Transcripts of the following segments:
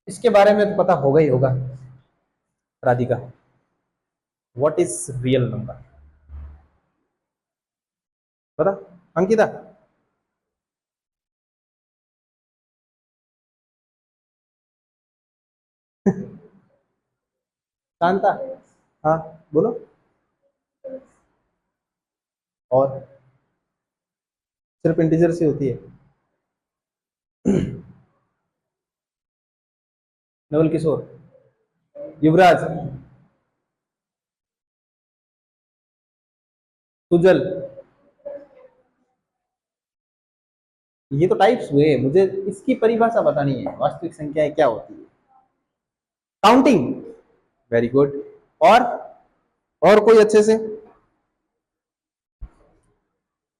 इसके बारे में तो पता होगा ही होगा। Radhika, what is real number? पता? अंकिता? शांता? हाँ, बोलो। और सिर्फ इंटीजर से होती है? नवल किशोर? युवराज? सुजल? ये तो टाइप्स हुए, मुझे इसकी परिभाषा पता नहीं है, वास्तविक संख्याएं क्या होती है। काउंटिंग? Very good. और कोई अच्छे से?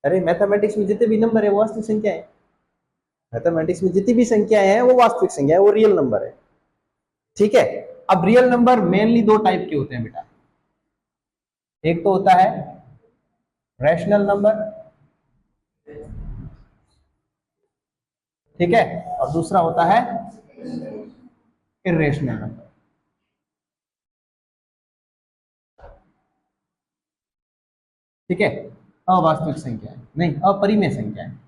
अरे मैथमेटिक्स में जितने भी नंबर है वो वास्तविक संख्या है। मैथमेटिक्स में जितनी भी संख्याएं हैं वो वास्तविक संख्या है, वो रियल नंबर है। ठीक है। अब रियल नंबर मेनली दो टाइप के होते हैं बेटा। एक तो होता है रैशनल नंबर, ठीक है, और दूसरा होता है इरेशनल नंबर। ठीक है, अवास्तविक संख्या है, नहीं अपरिमेय संख्या है।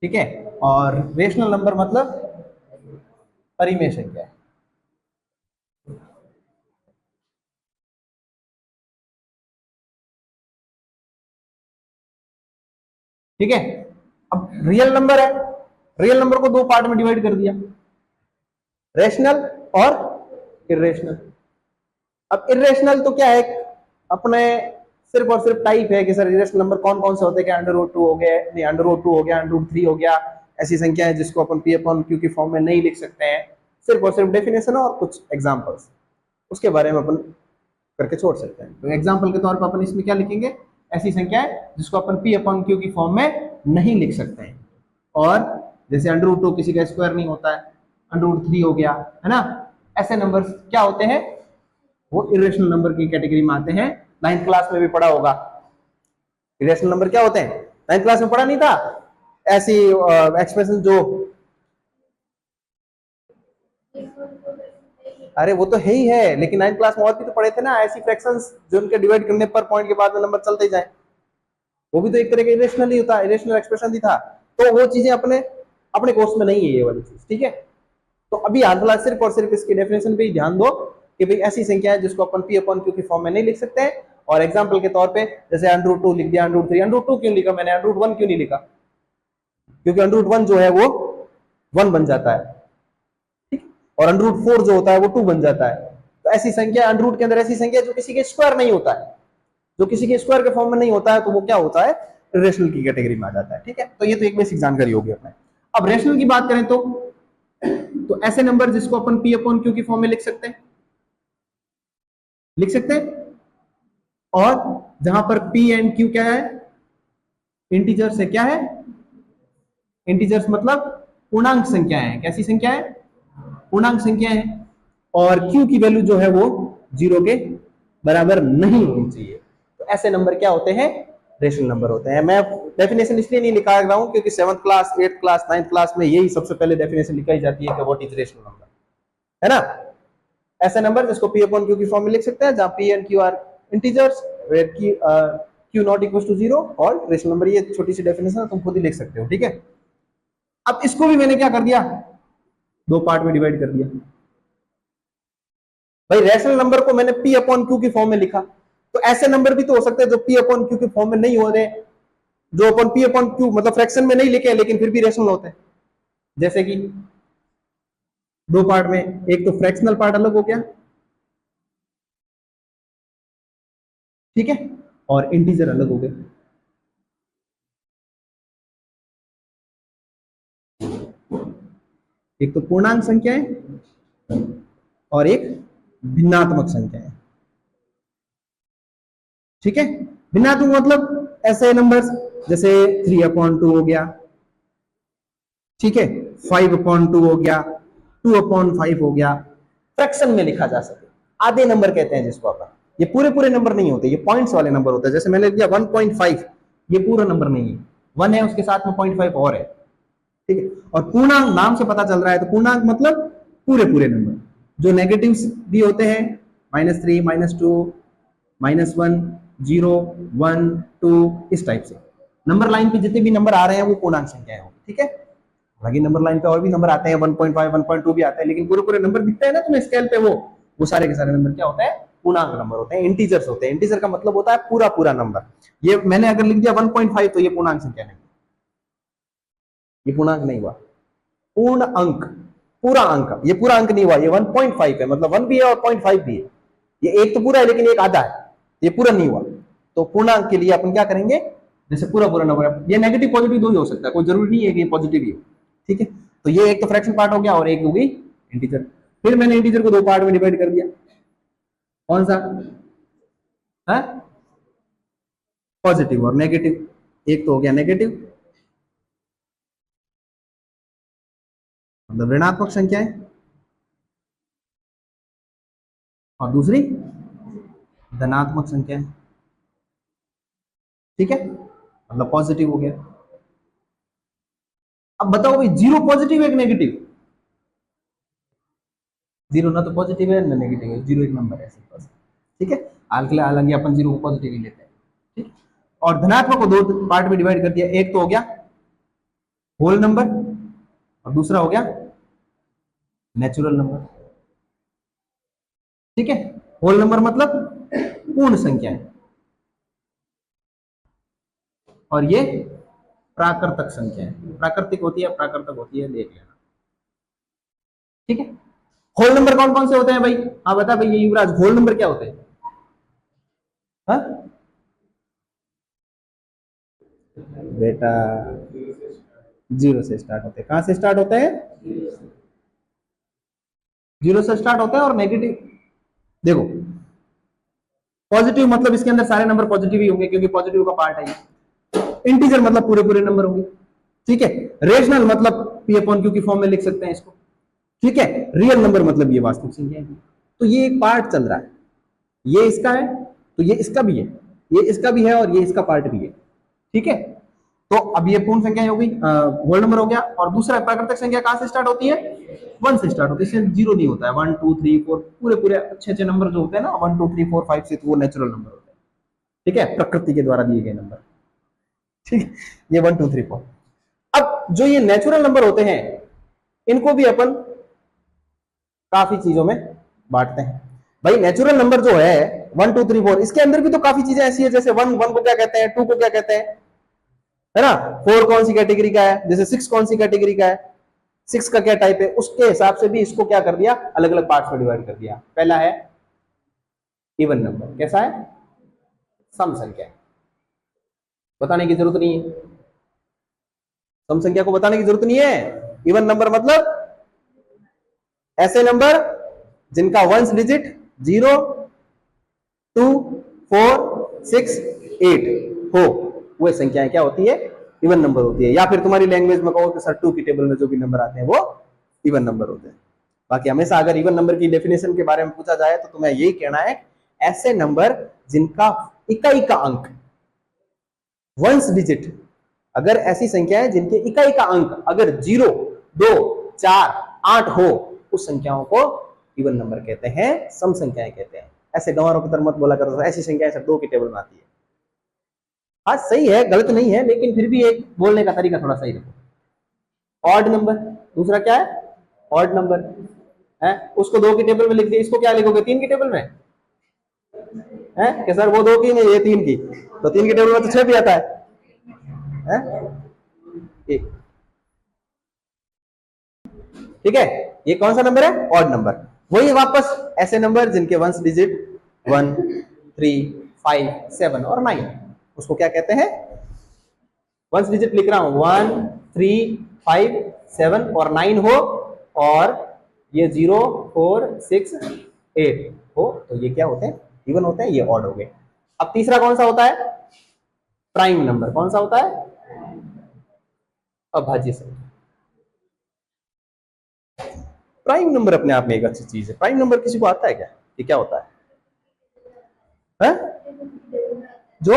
ठीक है, और रेशनल नंबर मतलब परिमेय संख्या है। ठीक है, अब रियल नंबर है, रियल नंबर को दो पार्ट में डिवाइड कर दिया, रेशनल और इरेशनल। अब इरेशनल तो क्या है, अपने सिर्फ और सिर्फ टाइप है कि सर इरेशनल नंबर कौन कौन से होते हैं, क्या अंडर रूट 2 हो गया, नहीं अंडर रूट 2 हो गया, अंडर रूट 3 हो गया, ऐसी संख्या है जिसको अपन पी अपॉन क्यू की फॉर्म में नहीं लिख सकते हैं। सिर्फ और सिर्फ डेफिनेशन और कुछ एग्जांपल्स, उसके बारे में अपन करके छोड़ सकते हैं। तो एग्जांपल के तौर पर अपन इसमें क्या लिखेंगे, ऐसी संख्या है जिसको अपन पी अपॉन क्यू की फॉर्म में नहीं लिख सकते हैं। और जैसे अंडर रूट 2 किसी का स्क्वायर नहीं होता है, अंडर रूट 3 हो गया, है ना, ऐसे नंबर क्या होते हैं, वो इरेशनल नंबर की कैटेगरी में आते हैं। 9th क्लास में भी पढ़ा होगा इरेशनल नंबर क्या होते हैं, 9th क्लास में पढ़ा नहीं था? ऐसी एक्सप्रेशन जो, अरे वो तो है ही है, लेकिन 9th क्लास में और भी तो पढ़े थे ना, ऐसी फ्रैक्शंस जो उनके डिवाइड करने पर पॉइंट के बाद में नंबर चलते जाए, वो भी तो एक तरह का इरेशनल ही होता है, इरेशनल एक्सप्रेशन ही था। तो वो चीजें अपने अपने कोर्स में नहीं है ये वाली चीज। ठीक है, तो अभी हाल सिर्फ और सिर्फ इसकी डेफिनेशन पे ही ध्यान दो कि भाई ऐसी संख्या है जिसको अपन पी अपॉन क्यू की फॉर्म में नहीं लिख सकते हैं। और एग्जांपल के तौर पे जैसे अंडर रूट 2 लिख दिया, अंडर रूट 3, अंडर रूट 2 क्यों लिखा मैंने, अंडर रूट 1 क्यों नहीं लिखा, क्योंकि अंडर रूट 1 जो है वो 1 बन जाता है, ठीक, और अंडर रूट 4 जो होता है वो 2 बन जाता है। तो ऐसी संख्या अंडर रूट के अंदर ऐसी संख्या जो किसी के स्क्वायर नहीं होता है, जो किसी के स्क्वायर के फॉर्म में नहीं होता है, तो वो क्या होता है, रेशनल की कैटेगरी में आ जाता है। ठीक है, तो ये तो एक बेसिक जानकारी होगी अपने। अब रेशनल की बात करें तो ऐसे नंबर जिसको अपन पी अपॉन क्यू की फॉर्म में लिख सकते हैं, लिख सकते हैं, और जहां पर पी एंड क्यू क्या है, इंटीजर्स है, क्या है, इंटीजर्स मतलब पूर्णांक संख्या है। कैसी संख्या है, पूर्णांक संख्या है। और क्यू की वैल्यू जो है वो 0 के बराबर नहीं होनी चाहिए। तो ऐसे नंबर क्या होते हैं, रेशनल नंबर होते हैं। मैं डेफिनेशन इसलिए नहीं लिखा रहा हूं क्योंकि 7th class, 8th class, 9th class में यही सबसे पहले डेफिनेशन लिखाई जाती है कि व्हाट इज रेशनल नंबर, है ना। ऐसे नंबर जिसको पी अपॉन क्यू की फॉर्म में लिख सकते हैं, जहां P and Q are integers, where Q not equal to 0, और रेशनल नंबर। ये छोटी सी डेफिनेशन है, तुम खुद ही लिख सकते हो। ठीक है, अब इसको भी मैंने क्या कर दिया, दो पार्ट में डिवाइड कर दिया। भाई रैशनल नंबर को मैंने पी अपॉन क्यू की फॉर्म में लिखा, तो ऐसे नंबर भी तो हो सकते हैं जो पी अपॉन क्यू की फॉर्म में नहीं हो रहे, जो अपन पी अपॉन क्यू मतलब फ्रैक्शन में नहीं लिखे लेकिन फिर भी रैशनल होते हैं। जैसे कि दो पार्ट में, एक तो फ्रैक्शनल पार्ट अलग हो गया, ठीक है, और इंटीजर अलग हो गया। एक तो पूर्णांक संख्या है और एक भिन्नात्मक संख्या है। ठीक है, भिन्नात्मक मतलब ऐसे नंबर्स जैसे 3/2 हो गया, ठीक है, 5/2 हो गया, 2/5 हो गया, फ्रैक्शन में लिखा जा सके, आधे नंबर कहते हैं जिसको अपन। ये पूरे पूरे नंबर नहीं होते, ये पॉइंट्स वाले नंबर होते हैं। जैसे मैंने लिया 1.5, ये पूरा नंबर नहीं है, 1 है उसके साथ में 0.5 और है, ठीक है। और पूर्णांक नाम से पता चल रहा है, तो पूर्णांक मतलब पूरे पूरे नंबर जो नेगेटिव्स भी होते हैं, -3, -2, -1, 0, 1, 2, इस टाइप से नंबर लाइन पे जितने भी नंबर आ रहे हैं वो पूर्णांक संख्याएं होंगी, ठीक है। हालांकि नंबर लाइन पे और भी नंबर आते हैं, 1.5, 1.2 भी आते हैं, लेकिन पूरे पूरे नंबर दिखते हैं ना तुम्हें स्केल पे, वो सारे के सारे नंबर क्या होते हैं, पूर्णांक नंबर होते हैं, इंटीजर्स होते हैं। इंटीजर का मतलब होता है पूरा पूरा नंबर। ये मैंने अगर लिख दिया 1.5 तो ये पूर्णांक संख्या नहीं, ये पूर्णांक नहीं हुआ, पूर्ण अंक, पूरा अंक, ये पूरा अंक नहीं हुआ, ये 1.5 है, मतलब 1 भी है और 0.5 भी है। ये एक तो पूरा है लेकिन एक आधा है, ये पूरा नहीं हुआ। तो पूर्णांक के लिए अपन क्या करेंगे, जैसे पूरा पूरा नंबर है, ये नेगेटिव पॉजिटिव दो ही हो सकता है, कोई जरूरी नहीं है कि ये पॉजिटिव ही हो, ठीक है। तो ये एक तो फ्रैक्शन पार्ट हो गया और एक होगी इंटीजर। फिर मैंने इंटीजर को दो पार्ट में डिवाइड कर दिया, कौन सा है, पॉजिटिव और नेगेटिव। एक तो हो गया नेगेटिव मतलब ऋणात्मक संख्याएं, और दूसरी धनात्मक संख्याएं, ठीक है, मतलब पॉजिटिव हो गया। अब बताओ भाई, जीरो पॉजिटिव है कि नेगेटिव? जीरो ना तो पॉजिटिव है ना नेगेटिव है, जीरो एक नंबर है सिंपल, ठीक है। हालांकि अपन जीरो को पॉजिटिव ही लेते हैं, ठीक। और धनात्मक को दो पार्ट में डिवाइड कर दिया, एक तो हो गया होल नंबर और दूसरा हो गया नेचुरल नंबर, ठीक है। होल नंबर मतलब पूर्ण संख्याएं, और ये प्राकृतिक संख्याएं, प्राकृतिक होती है प्राकृतिक होती है, देख लेना, ठीक है। होल नंबर कौन कौन से होते हैं भाई? हाँ बता भाई, ये युवराज, होल नंबर क्या होते हैं? हाँ बेटा, जीरो से स्टार्ट होते हैं। कहां से स्टार्ट होते हैं? जीरो से स्टार्ट होते हैं। और नेगेटिव देखो, पॉजिटिव मतलब इसके अंदर सारे नंबर पॉजिटिव ही होंगे क्योंकि पॉजिटिव का पार्ट है ये। इंटीजर मतलब पूरे पूरे नंबर होंगे, ठीक है। रेशनल मतलब पी अपॉन क्यू की फॉर्म में लिख सकते हैं इसको, ठीक है। रियल नंबर मतलब ये वास्तविक संख्या है। तो ये एक पार्ट चल रहा है, ये इसका है तो ये इसका भी है, ये इसका भी है और ये इसका पार्ट भी है, ठीक है। तो अब ये पूर्ण संख्या हो गई, होल नंबर हो गया। और दूसरा प्राकृतिक संख्या कहां से स्टार्ट होती है? 1 से स्टार्ट होती है, इससे जीरो नहीं होता है। 1 2 3 4 पूरे पूरे अच्छे अच्छे नंबर जो होते हैं ना, 1 2 3 4 5 6 वो नेचुरल नंबर होते हैं, ठीक है, प्रकृति के द्वारा दिए गए नंबर, ठीक है। ये 1 2 3 4। अब जो ये नेचुरल नंबर होते हैं इनको भी अपन काफी चीजों में बांटते हैं। भाई नेचुरल नंबर जो है 1 2 3 4, इसके अंदर भी तो काफी चीजें ऐसी है, जैसे 1 को क्या कहते हैं, 2 को क्या कहते हैं, है ना। 4 कौन सी कैटेगरी का है, जैसे 6 कौन सी कैटेगरी का है, 6 का क्या टाइप है, उसके हिसाब से भी इसको क्या कर दिया, अलग अलग पार्ट्स में डिवाइड कर दिया। पहला है इवन नंबर, कैसा है, सम संख्या, बताने की जरूरत नहीं है, सम संख्या को बताने की जरूरत नहीं है। इवन नंबर मतलब ऐसे नंबर जिनका वंस डिजिट 0 2 4 6 8 हो, वो संख्याएं क्या होती है, इवन नंबर होती है। या फिर तुम्हारी लैंग्वेज में कहो कि सर 2 की टेबल में जो भी नंबर आते हैं वो इवन नंबर होते हैं। बाकी हमेशा अगर इवन नंबर की डेफिनेशन के बारे में पूछा जाए तो तुम्हें यही कहना है, ऐसे नंबर जिनका इकाई का अंक वंस डिजिट, अगर ऐसी संख्याएं जिनके इकाई का अंक अगर 0 2 4 8 हो, उस संख्याओं को इवन नंबर कहते हैं, सम संख्याएं कहते हैं। ऐसे गंवारों की तरह मत बोला करो ऐसी संख्याएं सब 2 की टेबल में आती है। हाँ सही है, गलत नहीं है, लेकिन फिर भी एक बोलने का तरीका थोड़ा सही रखो। ऑड नंबर, दूसरा क्या है, ऑड नंबर है, उसको 2 की टेबल में लिख दिया, इसको क्या लिखोगे, 3 की टेबल में है कि सर वो 2 की नहीं ये 3 की, तो 3 की टेबल में तो 6 भी आता है? एक, ठीक है। ये कौन सा नंबर है, ऑड नंबर। वही वापस ऐसे नंबर जिनके वंस डिजिट 1 3 5 7 और 9, उसको क्या कहते हैं, वंस डिजिट लिख रहा हूं 1 3 5 7 और 9 हो, और ये 0 4 6 8 हो, तो ये क्या होते हैं, इवन होते हैं, ये ऑड हो गए। अब तीसरा कौन सा होता है, प्राइम नंबर। कौन सा होता है, अभाज्य संख्या। प्राइम नंबर अपने आप में एक अच्छी चीज है। प्राइम नंबर किसी को आता है क्या, ये क्या होता है? जो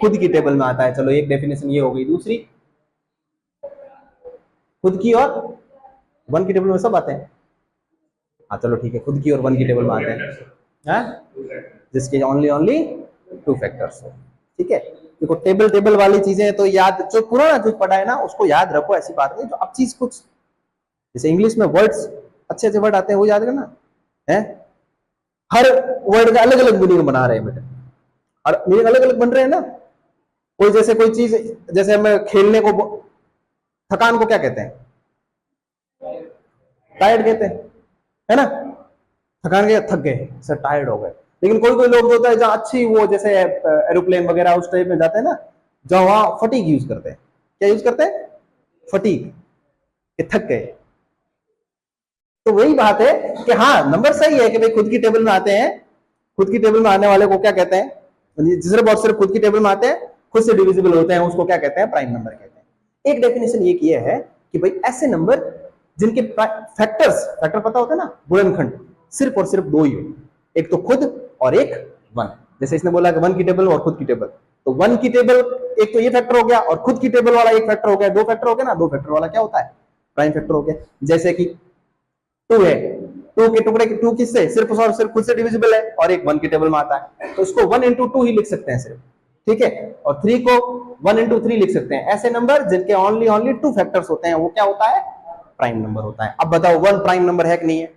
खुद की टेबल में आता है। चलो एक डेफिनेशन ये हो गई। दूसरी, खुद की और वन की टेबल में सब आते हैं। हाँ चलो ठीक है, खुद की और वन की टेबल में आते हैं, हाँ? जिसके ओनली ओनली टू फैक्टर्स हो। ठीक है, देखो टेबल टेबल वाली चीजें तो याद, जो पुराना जो पढ़ा है ना उसको याद रखो, ऐसी बात नहीं। जो अब चीज कुछ, जैसे इंग्लिश में वर्ड्स अच्छे अच्छे वर्ड आते हैं वो याद करना है। हर वर्ड का अलग अलग मीनिंग बना रहे हैं बेटे, और मीनिंग अलग अलग बन रहे हैं ना। कोई जैसे कोई चीज, जैसे हम खेलने को, थकान को क्या कहते हैं? टायर्ड कहते हैं, है ना? थकान गए, थक गए सर, टायर्ड हो गए। लेकिन कोई कोई लोग होता है जहाँ अच्छी वो, जैसे एरोप्लेन वगैरह उस टाइप में जाते हैं ना, जहाँ वहां फटीग यूज करते हैं। क्या यूज करते हैं? फटीग, कि थक गए। तो वही बात है कि हाँ नंबर सही है कि भाई खुद की टेबल में आते हैं। खुद की टेबल में आने वाले को क्या कहते हैं? सिर्फ और सिर्फ खुद की टेबल में आते हैं, खुद से डिविजिबल होते हैं, उसको क्या कहते हैं? प्राइम नंबर कहते हैं। एक डेफिनेशन ये किया है कि भाई ऐसे नंबर जिनके फैक्टर्स, फैक्टर पता होता है ना, गुणनखंड, सिर्फ और सिर्फ दो ही हो, एक तो खुद और एक वन। जैसे इसने बोला कि वन की टेबल और खुद की टेबल, तो वन की टेबल एक तो ये फैक्टर हो गया, और खुद की टेबल वाला एक फैक्टर हो गया, दो फैक्टर हो गया ना। दो फैक्टर वाला क्या होता है? प्राइम फैक्टर हो गया। जैसे कि टू है, टू के टुकड़े, टू किससे? सिर्फ और सिर्फ खुद से डिविजिबल है, और एक वन की टेबल में आता है, तो इसको वन इंटू टू ही लिख सकते हैं सिर्फ। ठीक है, और थ्री को वन इंटू थ्री लिख सकते हैं। ऐसे नंबर जिनके ओनली ओनली टू फैक्टर्स होते हैं वो क्या होता है? प्राइम नंबर होता है। अब बताओ वन प्राइम नंबर है कि नहीं है?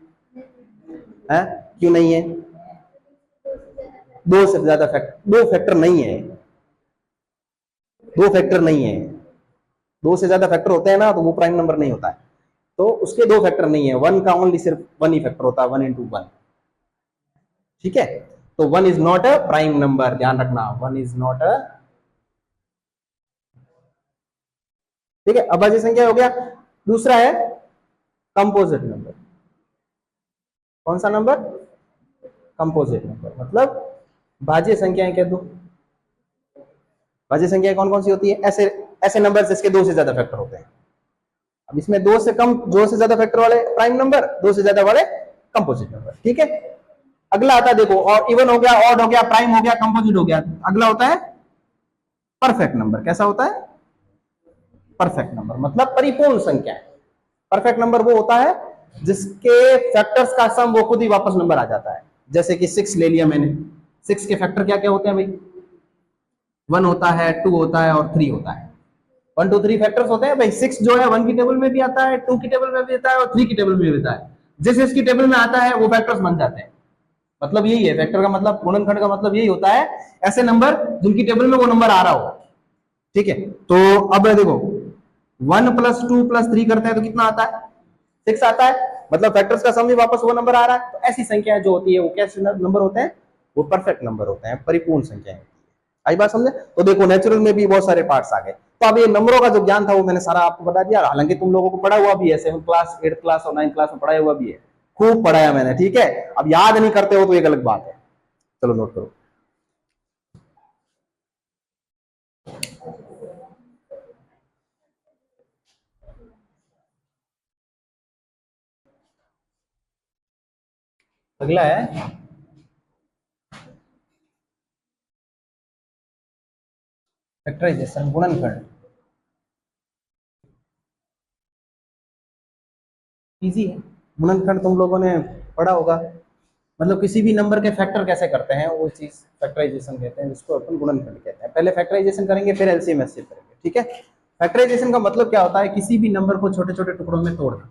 है? क्यों नहीं है? दो से ज्यादा फैक्टर, दो फैक्टर नहीं है, दो फैक्टर नहीं है। दो से ज्यादा फैक्टर होते हैं ना तो वो प्राइम नंबर नहीं होता है। तो उसके दो फैक्टर नहीं है, वन का ओनली सिर्फ वन ही फैक्टर होता है, वन इंटू वन। ठीक है, तो one is not a prime number, ध्यान रखना, वन इज नॉट अ। ठीक है, अभाज्य संख्या हो गया। दूसरा है कंपोजिट नंबर। कौन सा नंबर? कंपोजिट नंबर, मतलब भाज्य संख्याएं कह दो। भाज्य संख्याएं कौन कौन सी होती है? ऐसे ऐसे नंबर जिसके दो से ज्यादा फैक्टर होते हैं। अब इसमें दो से कम, दो से ज्यादा फैक्टर वाले प्राइम नंबर, दो से ज्यादा वाले कंपोजिट नंबर। ठीक है, अगला आता है देखो, और इवन हो गया, ऑड हो गया, प्राइम हो गया, कंपोजिट हो गया। अगला होता है परफेक्ट नंबर। कैसा होता है? परफेक्ट नंबर, मतलब परिपूर्ण संख्या। परफेक्ट नंबर वो होता है जिसके फैक्टर्स का सम वो खुद ही वापस नंबर आ जाता है। जैसे कि सिक्स ले लिया मैंने, सिक्स के फैक्टर क्या क्या होते हैं भाई? वन होता है, टू होता है, और थ्री होता है। वन टू थ्री फैक्टर्स होते हैं भाई। सिक्स जो है वन की टेबल में भी आता है, टू की टेबल में भी आता है, और थ्री की टेबल में भी आता है। जिस इसकी टेबल में आता है वो फैक्टर्स बन जाते हैं। मतलब यही है फैक्टर का मतलब, गुणनखंड का मतलब यही होता है, ऐसे नंबर जिनकी टेबल में वो नंबर आ रहा हो। ठीक है, तो अब देखो, one plus two plus three करते हैं तो कितना आता है? सिक्स आता है। मतलब फैक्टर्स का सम भी वापस वो नंबर आ रहा है। तो ऐसी संख्याएं जो होती है वो कैसे नंबर होते हैं? वो परफेक्ट नंबर होते हैं, परिपूर्ण संख्याएं। आई बात समझे? तो देखो नेचुरल में भी बहुत सारे पार्ट्स आ गए। तो अब ये नंबरों का जो ज्ञान था वो मैंने सारा आपको बता दिया। हालांकि तुम लोगों को पढ़ा हुआ भी है, 7th क्लास 8th क्लास और 9th क्लास में पढ़ाया हुआ भी है, खूब पढ़ाया मैंने। ठीक है, अब याद नहीं करते हो तो एक अलग बात है। चलो नोट करो। अगला है फैक्टराइजेशन, गुणनखंड। इजी है गुणनखंड, तुम लोगों ने पढ़ा होगा। मतलब किसी भी नंबर के फैक्टर कैसे करते हैं वो चीज फैक्टराइजेशन कहते हैं, जिसको अपन गुणनखंड कहते हैं। पहले फैक्टराइजेशन करेंगे फिर एलसीएम एचसीएफ करेंगे। ठीक है, फैक्टराइजेशन का मतलब क्या होता है? किसी भी नंबर को छोटे छोटे टुकड़ों में तोड़ना।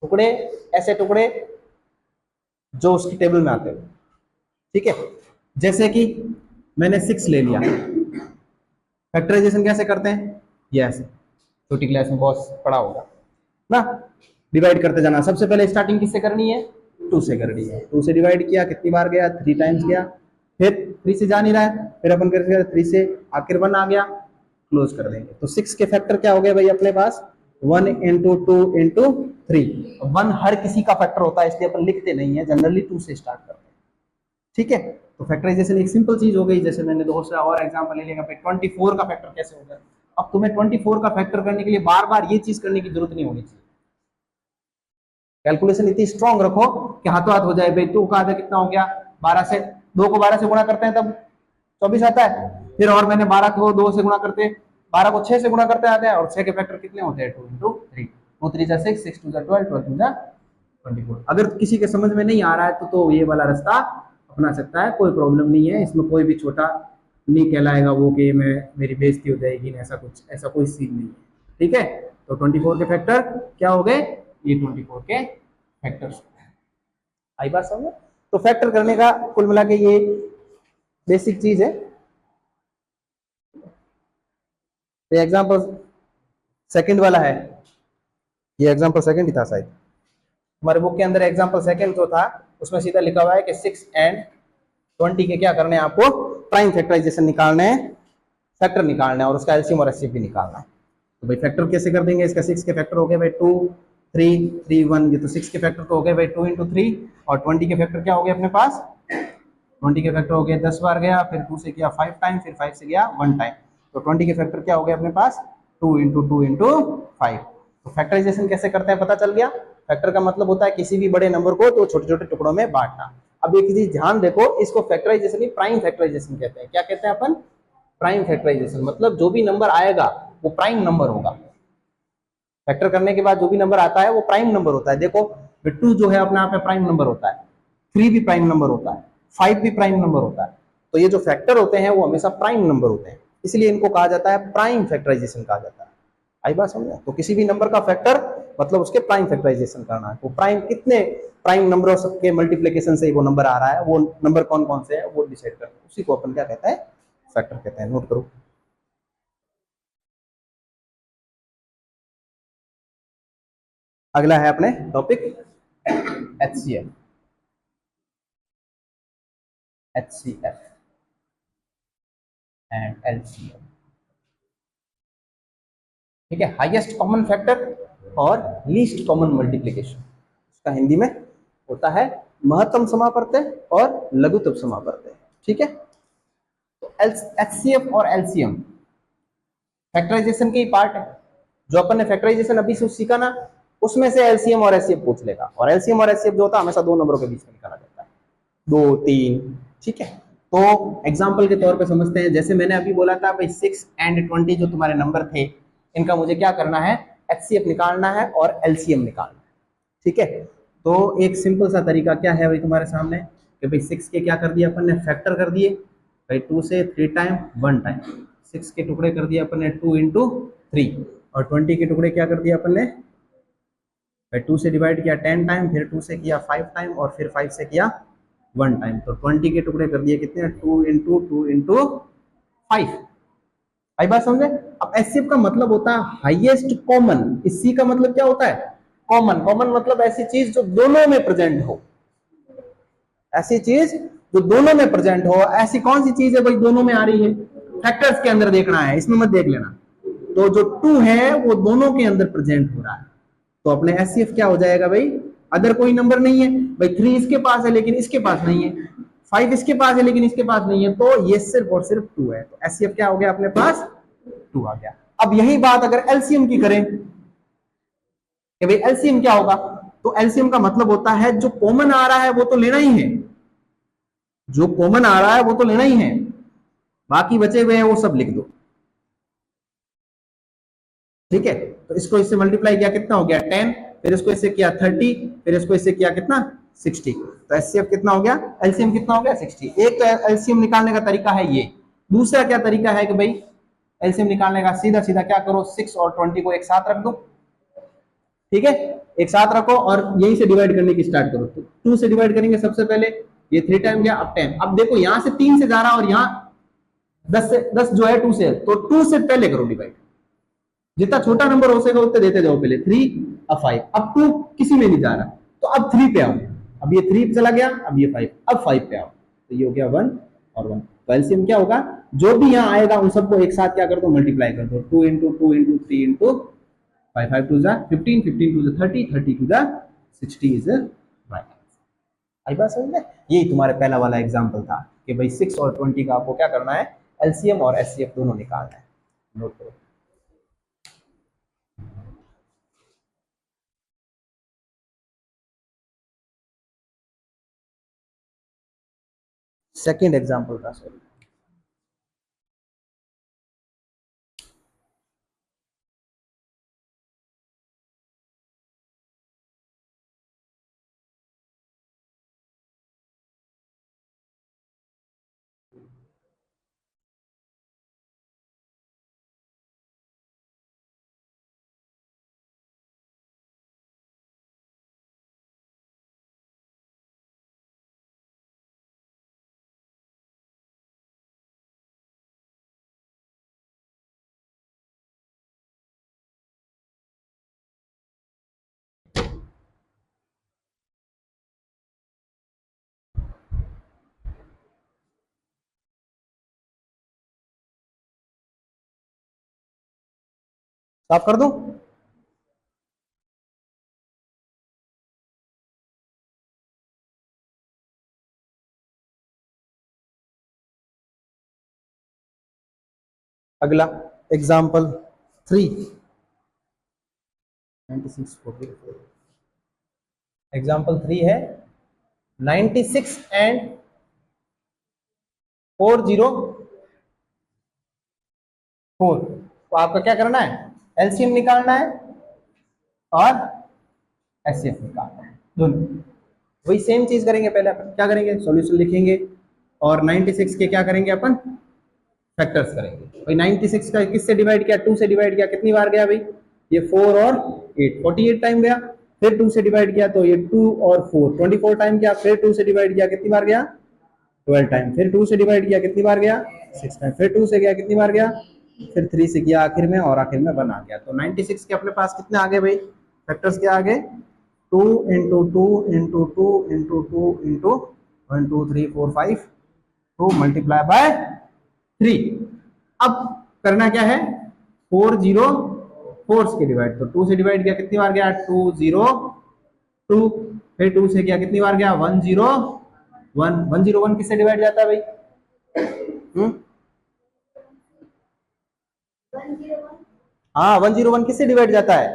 टुकड़े, ऐसे टुकड़े जो उसकी टेबल में आते हैं। ठीक है, जैसे कि मैंने सिक्स ले लिया, फैक्टराइजेशन कैसे करते हैं? ये ऐसे, छोटी क्लास में बहुत पढ़ा होगा ना। डिवाइड करते जाना, सबसे पहले स्टार्टिंग किससे करनी है? टू से करनी है। टू से डिवाइड किया, कितनी बार गया? थ्री टाइम्स गया। फिर थ्री से जा नहीं रहा है, फिर अपन करेंगे थ्री से, आखिर वन आ गया, क्लोज कर देंगे। तो सिक्स के फैक्टर क्या हो गए भाई अपने पास? One into two into three. One हर किसी का फैक्टर होता है, इसलिए अपन लिखते नहीं है, जनरली टू से स्टार्ट करते हैं। ठीक है, तो फैक्टराइजेशन एक सिंपल चीज हो गई। जैसे मैंने दूसरा और एग्जांपल ले लिया, 24 का फैक्टर कैसे होगा। अब तुम्हें 24 का फैक्टर करने के लिए बार बार ये चीज करने की जरूरत नहीं होनी चाहिए। कैलकुलेशन इतनी स्ट्रांग रखो कि हाथों हाथ हो जाए। भाई टू का आधा कितना हो गया? 12 से, दो को 12 से गुणा करते हैं तब 24 आता है। फिर और मैंने 12 को 2 से गुणा करते, 12 को 6 से गुणा करते आते हैं, और 6 के फैक्टर कितने होते हैं 2 इंटू 3, 2 3 जा 6, 6 2 जा 12, 12 2 जा 24। अगर किसी के समझ में नहीं आ रहा है तो ये वाला रास्ता अपना सकता है, कोई प्रॉब्लम नहीं है इसमें, कोई भी छोटा नहीं कहलाएगा वो कि मैं मेरी बेइज्जती हो जाएगी, ऐसा कुछ, ऐसा कोई सीन नहीं है, ठीक है। तो 24 के फैक्टर क्या हो गए, ये 24 के फैक्टर्स। आई बात समझ। तो फैक्टर करने का कुल मिला के ये बेसिक चीज है। तो एग्जांपल सेकंड वाला है, ये एग्जांपल सेकंड ही था शायद हमारे बुक के अंदर। एग्जांपल सेकंड जो था उसमें सीधा लिखा हुआ है कि 6 एंड 20 के क्या करने हैं आपको, प्राइम फैक्टराइजेशन निकालना है, फैक्टर निकालना है, और उसका एलसीएम और एचसीएफ भी निकालना है। तो भाई फैक्टर कैसे कर देंगे, इसका 6 के फैक्टर हो गए भाई 2 3 3 1, ये तो 6 के फैक्टर तो हो गए भाई 2 इंटू 3, और 20 के फैक्टर क्या हो गए अपने पास, 20 के फैक्टर हो गए 10 बार गया, फिर 2 से किया 5 टाइम, फिर 5 से गया 1 टाइम, तो 20 के फैक्टर क्या हो गए अपने पास 2 इंटू 2 इंटू 5। तो फैक्टराइजेशन कैसे करते हैं पता चल गया। फैक्टर का मतलब होता है किसी भी बड़े नंबर को तो छोटे छोटे टुकड़ों में बांटना। अब एक चीज ध्यान देखो, इसको फैक्टराइजेशन ही प्राइम फैक्टराइजेशन कहते हैं। क्या कहते हैं अपन, प्राइम फैक्टराइजेशन, मतलब जो भी नंबर आएगा वो प्राइम नंबर होगा। फैक्टर करने के बाद जो भी नंबर आता है वो प्राइम नंबर होता है। देखो 2 जो है अपने आप में प्राइम नंबर होता है, 3 भी प्राइम नंबर होता है, 5 भी प्राइम नंबर होता है। तो ये जो फैक्टर होते हैं वो हमेशा प्राइम नंबर होते हैं, इसलिए इनको कहा जाता है प्राइम फैक्टराइजेशन कहा जाता है। आई बात समझे। तो किसी भी नंबर का फैक्टर मतलब उसके प्राइम फैक्टराइजेशन करना है। वो प्राइम कितने प्राइम नंबरों के मल्टीप्लीकेशन से वो नंबर आ रहा है, वो नंबर कौन कौन से है वो डिसाइड करना है, उसी को अपन क्या कहते हैं, फैक्टर कहते हैं। नोट करो। अगला है अपने topic HCF. HCF and LCM, ठीक है। हाईएस्ट कॉमन फैक्टर और लीस्ट कॉमन मल्टीप्लीकेशन, इसका हिंदी में होता है महत्तम समापर्त्य और लघुत्तम समापर्त्य, ठीक है। तो एचसीएफ और एलसीएम फैक्टराइजेशन के ही पार्ट है। जो अपन ने फैक्टराइजेशन अभी से सीखा ना, उसमें से एलसीएम और एचसीएफ पूछ लेगा, और एलसीएम और एचसीएफ जो होता है हमेशा दो नंबरों के बीच में निकाला जाता है, 2 3, ठीक है। तो एग्जाम्पल के तौर पे समझते हैं, जैसे मैंने अभी बोला था भाई 6 एंड 20 जो तुम्हारे नंबर थे, इनका मुझे क्या करना है, एचसीएफ निकालना है और एलसीएम निकालना है, ठीक है। तो एक सिंपल सा तरीका क्या है भाई तुम्हारे सामने, कि भाई 6 के क्या कर दिया अपन ने, फैक्टर कर दिए भाई 2 से 3 टाइम 1 टाइम, 6 के टुकड़े कर दिए अपन ने 2 इंटू 3, और 20 के टुकड़े क्या कर दिया अपन ने भाई 2 से डिवाइड किया 10 टाइम, फिर 2 से किया 5 टाइम, और फिर 5 से किया 1 टाइम, तो 20 के टुकड़े कर दिए कितने, 2 इंटू 5। आई बात समझे। अब एचसीएफ का मतलब होता है हाईएस्ट कॉमन, इस सी का मतलब क्या होता है, कॉमन। कॉमन मतलब ऐसी चीज जो दोनों में प्रेजेंट हो, ऐसी चीज जो दोनों में प्रेजेंट हो। ऐसी कौन सी चीज है भाई दोनों में आ रही है, फैक्टर्स के अंदर देखना है, इसमें मत देख लेना। तो जो 2 है वो दोनों के अंदर प्रेजेंट हो रहा है, तो अपने एचसीएफ क्या हो जाएगा भाई, अदर कोई नंबर नहीं है भाई, 3 इसके पास है लेकिन इसके पास नहीं है, 5 इसके पास है लेकिन इसके पास नहीं है, तो ये सिर्फ और सिर्फ 2 है, तो एचसीएफ क्या हो गया अपने पास, 2 आ गया। अब यही बात अगर एलसीएम की करें कि भाई एलसीएम क्या होगा, तो एलसीएम का मतलब होता है जो कॉमन आ रहा है वो तो लेना ही है, जो कॉमन आ रहा है वो तो लेना ही है, बाकी बचे हुए हैं वो सब लिख दो, ठीक है। तो इसको इससे मल्टीप्लाई किया कितना हो गया 10, फिर इसको इससे किया 30, फिर इसको इससे किया कितना 60, तो एचसीएफ कितना हो गया, एलसीएम कितना हो गया 60। एक तो एलसीएम निकालने का तरीका है ये। दूसरा क्या तरीका है कि भाई एलसीएम निकालने का सीधा सीधा क्या करो, 6 और 20 को एक साथ रख दो, ठीक है, एक साथ रखो और यहीं से डिवाइड करने की स्टार्ट करो। तो 2 से डिवाइड करेंगे सबसे पहले, ये 3 टाइम गया, अब 10। अब देखो यहां से 3 से जा रहा और यहाँ 10 से 10 जो है 2 से, तो 2 से पहले करो डिवाइड, जितना छोटा नंबर हो सकेगा उतने देते जाओ, पहले 3 अब 5, अब 2 किसी में नहीं जा रहा, तो अब 3 पे आओ, अब ये 3 चला गया, अब ये 5, अब 5 पे आओ, तो ये हो गया 1 और 1। तो एलसीएम क्या होगा, जो भी यहाँ आएगा उन सबको एक साथ क्या कर दो, मल्टीप्लाई कर दो, 2 इंटू 2 इंटू 3 इंटू 5, 5 टू जा 15, 15 टू जा 30, 30 टू जा 60 इज राइट। आई बात समझ में। यही तुम्हारे पहला वाला एग्जांपल था कि भाई 6 और 20 का आपको क्या करना है, एलसीएम और एचसीएफ दोनों निकालना है। नोट करो। सेकंड एग्जांपल था सॉरी। साफ कर दूं? अगला एग्जाम्पल 3, 96 एग्जाम्पल 3 है 96 एंड 404। तो आपका क्या करना है, एलसीएम निकालना है और एचसीएफ निकालना है, दोनों वही सेम चीज करेंगे। पहले अपन क्या करेंगे, सॉल्यूशन लिखेंगे और 96 के क्या करेंगे अपन, फैक्टर्स करेंगे। भाई 96 का किससे डिवाइड किया, 2 से डिवाइड किया, कितनी बार गया भाई, ये 4 और 8, 48 टाइम गया। फिर 2 से डिवाइड किया तो ये 2 और 4, 24 टाइम गया। फिर 2 से डिवाइड किया, कितनी बार गया, 12 टाइम। फिर 2 से डिवाइड किया, कितनी बार गया, 6 टाइम। फिर 2 से गया, कितनी बार गया, फिर 3 से किया आखिर में, और आखिर में 1 आ गया। तो 96 के अपने पास कितने आ गए भाई, फैक्टर्स क्या आ गए, 2 into 2 into 2 into 2 into 1 2 3 4 5 2 multiply bye 3। अब करना क्या है, 404 के डिवाइड, तो 2 से डिवाइड किया, कितनी बार गया, 202। फिर 2 से किया, कितनी बार गया, 101। 101 किससे डिवाइड जाता है भाई, हाँ 101 किससे डिवाइड जाता है,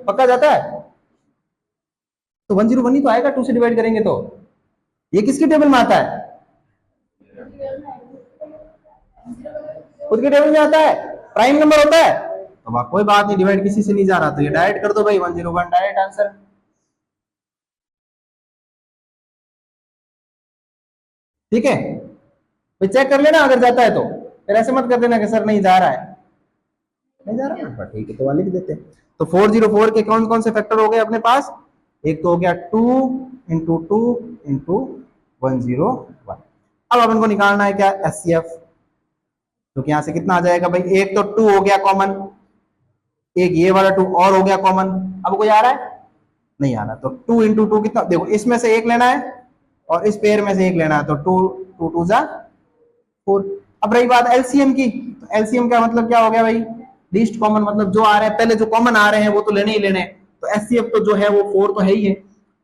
पक्का जाता है, तो 101 ही तो आएगा 2 से डिवाइड करेंगे तो। ये किसकी टेबल में आता है, खुद के टेबल में आता है, प्राइम नंबर होता है, तो कोई बात नहीं, डिवाइड किसी से नहीं जा रहा, तो ये डायरेक्ट कर दो भाई, 101 डायरेक्ट आंसर। ठीक है, तो चेक कर लेना अगर जाता है तो, फिर ऐसे मत कर देना कि सर नहीं जा रहा है, नहीं जा रहा है, ठीक है तो लिख देते हैं। तो 404 के कौन कौन से फैक्टर हो गए अपने पास, एक तो हो गया 2 इंटू 2 इंटू 101। अब अपन को निकालना है क्या, एचसीएफ, तो यहां से कितना आ जाएगा भाई, एक तो 2 हो गया कॉमन, एक ये वाला 2 और हो गया कॉमन। अब कोई आ रहा है, नहीं आ रहा, तो 2 इंटू 2 कितना, देखो इसमें से एक लेना है और इस पेयर में से एक लेना है, तो 2 2 2 जा 4। अब रही बात एलसीएम की, तो एलसीएम का मतलब क्या हो गया भाई, लीस्ट कॉमन, मतलब जो आ रहे हैं पहले जो कॉमन आ रहे हैं वो तो लेने ही लेने हैं। तो एचसीएफ तो जो है वो 4 तो है ही है,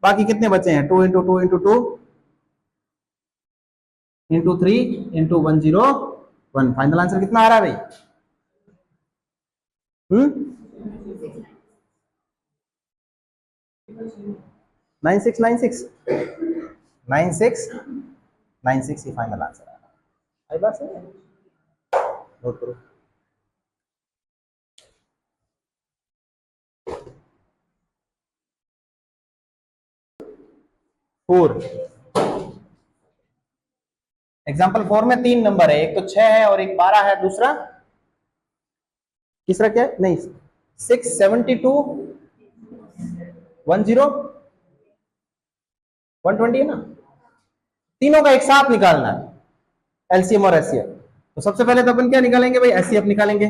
बाकी कितने बचे हैं, 2 into 2 into 2 into 3 into 101। Final answer कितना आ रहा है भाई, 9696 9696 ही फाइनल आंसर आ रहा है, बात है, नोट करो। 4 एग्जाम्पल 4 में 3 नंबर है, एक तो 6 है और एक 12 है, दूसरा तीसरा क्या है, नहीं 672 10 120 है ना, तीनों का एक साथ निकालना है एलसीएम और एचसीएफ। तो सबसे पहले तो अपन क्या निकालेंगे भाई, एचसीएफ निकालेंगे।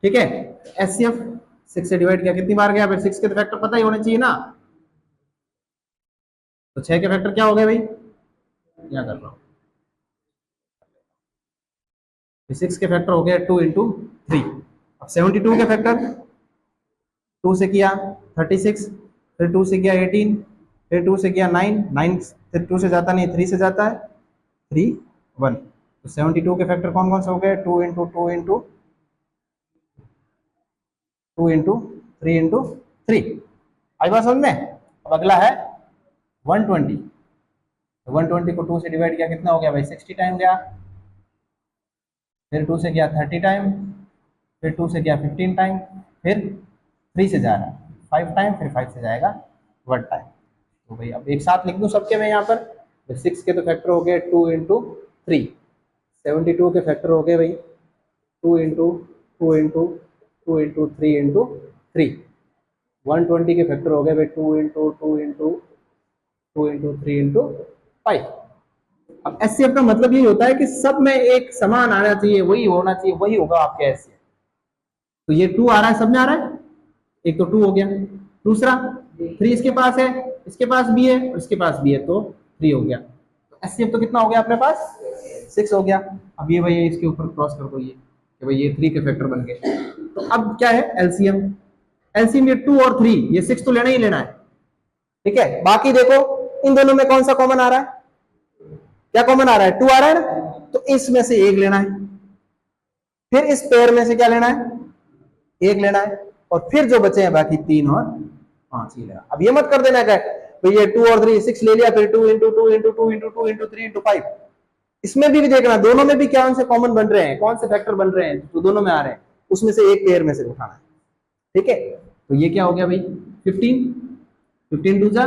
ठीक है, एचसीएफ 6 से डिवाइड किया, कितनी बार गया, फिर 6 के फैक्टर पता ही होने चाहिए ना, तो 6 के फैक्टर क्या हो गए भाई, क्या कर रहा हूं, 6 के फैक्टर हो गया 2 इंटू 3। अब 72 के फैक्टर, 2 से किया 36, फिर 2 से किया 18, फिर 2 से किया 9 9, फिर 2 से जाता नहीं 3 से जाता है 3 1। तो 72 के फैक्टर कौन कौन से हो गए, 2 इंटू 2 इंटू 2 इंटू 3 इंटू 3। आई बात समझ में। अब अगला है 120, तो 120 को 2 से डिवाइड किया, कितना हो गया भाई, 60 टाइम गया। फिर 2 से किया 30 टाइम, फिर 2 से किया 15 टाइम, फिर 3 से जा रहा है 5 टाइम, फिर 5 से जाएगा 1 टाइम। तो भाई अब एक साथ लिख दूं सबके में यहाँ पर, तो 6 के तो फैक्टर हो गए 2 इंटू 3, 72 के फैक्टर हो गए भाई 2 इंटू 2 इंटू 2 इंटू 3 इंटू 3। 120 के फैक्टर हो गए भाई 2 इंटू 2 इंटू 2 इंटू 3 इंटू 5। अब एचसीएफ का मतलब ये होता है कि सब में एक समान आना चाहिए, वही होना चाहिए, वही होगा आपके एचसीएफ। तो ये 2 आ रहा है, सब में आ रहा है, एक तो 2 हो गया, दूसरा 3 इसके पास है, इसके पास भी है और इसके पास भी है, तो 3 हो गया। तो एचसीएफ तो कितना हो गया अपने पास, 6 हो गया। अब ये भैया इसके ऊपर क्रॉस कर दो ये कि भाई ये 3 के फैक्टर बन गए। तो अब क्या है एलसीएम, एलसीएम ये 2 और 3, ये 6 तो लेना ही लेना है, ठीक है। बाकी देखो इन दोनों में कौन सा कॉमन आ रहा है, क्या कॉमन आ रहा है, 2 आ रहा है ना, तो इसमें से एक लेना है, फिर इस पेयर में से क्या लेना है, एक लेना है, और फिर जो बचे हैं बाकी 3 और 5 ही लेना। अब ये मत कर देना क्या तो ये 2 और 3 6 ले लिया, फिर 2 into 2 into 2 into 2 into 3 into 5, इसमें भी देखना दोनों में भी कौन से कॉमन बन रहे हैं, कौन से फैक्टर बन रहे हैं जो दोनों में आ रहे हैं, उसमें से एक पेयर में से उठाना है, ठीक है। तो ये क्या हो गया भाई 15, 15 टू जा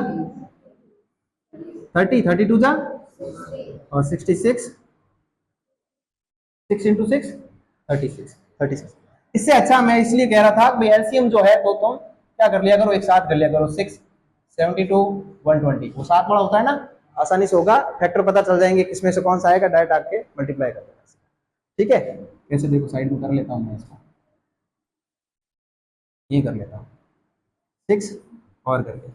30, 30 टू जा और 66, 6 इंटू 6 36, 36। इससे अच्छा मैं इसलिए कह रहा था भाई एलसीएम जो है तो तुम क्या कर लिया करो, एक साथ कर लिया करो, 6 72 120, वो साथ बड़ा होता है ना, आसानी से होगा, फैक्टर पता चल जाएंगे किसमें से कौन सा आएगा, डायरेक्ट आके मल्टीप्लाई कर देना, ठीक है। कैसे देखो साइड में कर लेता हूँ मैं इसको, ये कर लेता हूँ 6 और करके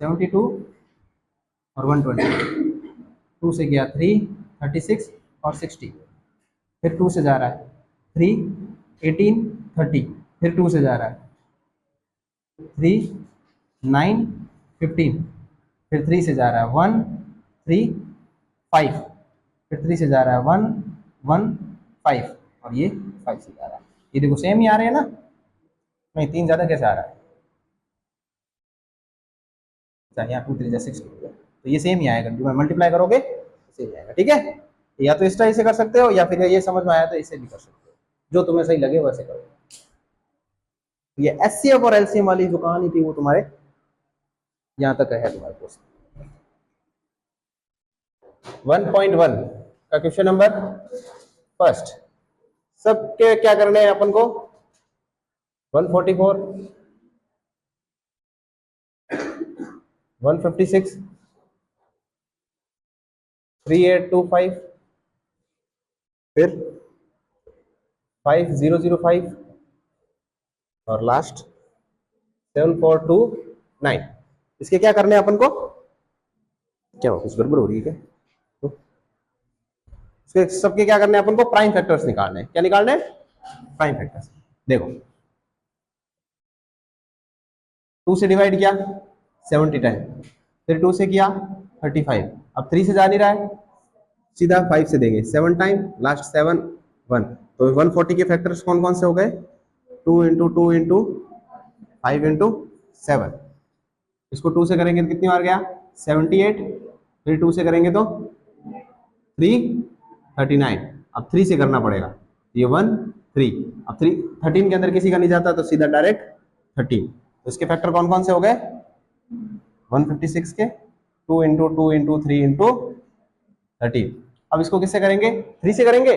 72 और 120, 2 से गया 3 36 और 60, फिर 2 से जा रहा है 3 18 30, फिर 2 से जा रहा है 3 9 15, फिर 3 से जा रहा है 1 3 5, फिर 3 से जा रहा है 1 1 5, और ये 5 से जा रहा है। ये देखो सेम ही आ रहे हैं ना, नहीं 3 ज़्यादा कैसे आ रहा है, यहाँ 2 3 6, तो ये सेम ही आएगा, जो मैं मल्टीप्लाई करोगे सेम आएगा, ठीक है। या तो इस टाइप से कर सकते हो या फिर ये समझ में आया तो इससे भी कर सकते हो, जो तुम्हें सही लगे वैसे करो। ये एचसीएफ और एलसीएम वाली जो कहानी थी वो तुम्हारे यहाँ तक है तुम्हारे पास। 1.1 का क्वेश्चन नंबर फर्स्ट, सबके क्या करने हैं अपन को, 144 156 3825, फिर 5005 और लास्ट 7429। इसके क्या करने हैं अपन को, क्या कुछ गड़बड़ हो रही है क्या, तो इसके सबके क्या करने हैं अपन को, प्राइम फैक्टर्स निकालने हैं। क्या निकालने हैं, प्राइम फैक्टर्स। देखो 2 से डिवाइड किया 70 टाइम, फिर 2 से किया 35, अब 3 से जा नहीं रहा है, सीधा 5 से देंगे 7 टाइम, लास्ट 7 1, तो 140 के फैक्टर्स कौन कौन से हो गए, 2 इंटू 2 इंटू 5 इंटू 7, इसको 2 से करेंगे तो कितनी बार गया 78, फिर 2 से करेंगे तो 339, अब 3 से करना पड़ेगा, ये 1 3, अब 3 13 के अंदर किसी का नहीं जाता तो सीधा डायरेक्ट 13, तो इसके फैक्टर कौन कौन से हो गए 156 के, 2 इंटू 2 इंटू 3 इंटू 13। अब इसको किससे करेंगे, 3 से करेंगे,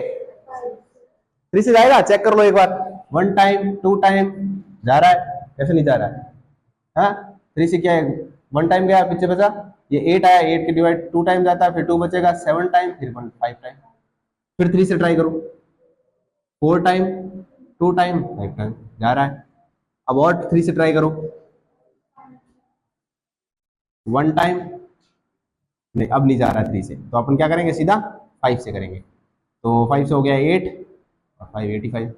3 से जाएगा, चेक कर लो एक बार, 1 टाइम 2 टाइम जा रहा है, कैसे नहीं जा रहा है, हाँ 3 से क्या है 1 टाइम गया, पीछे बचा ये 8 आया, 8 के डिवाइड 2 टाइम जाता है, फिर 2 बचेगा 7 टाइम, फिर 1 5 टाइम, फिर 3 से ट्राई करो 4 टाइम 2 टाइम 5 टाइम जा रहा है। अब और 3 से ट्राई करो 1 टाइम, नहीं अब नहीं जा रहा है 3 से, तो अपन क्या करेंगे सीधा 5 से करेंगे, तो 5 से हो गया 8 और 5 85,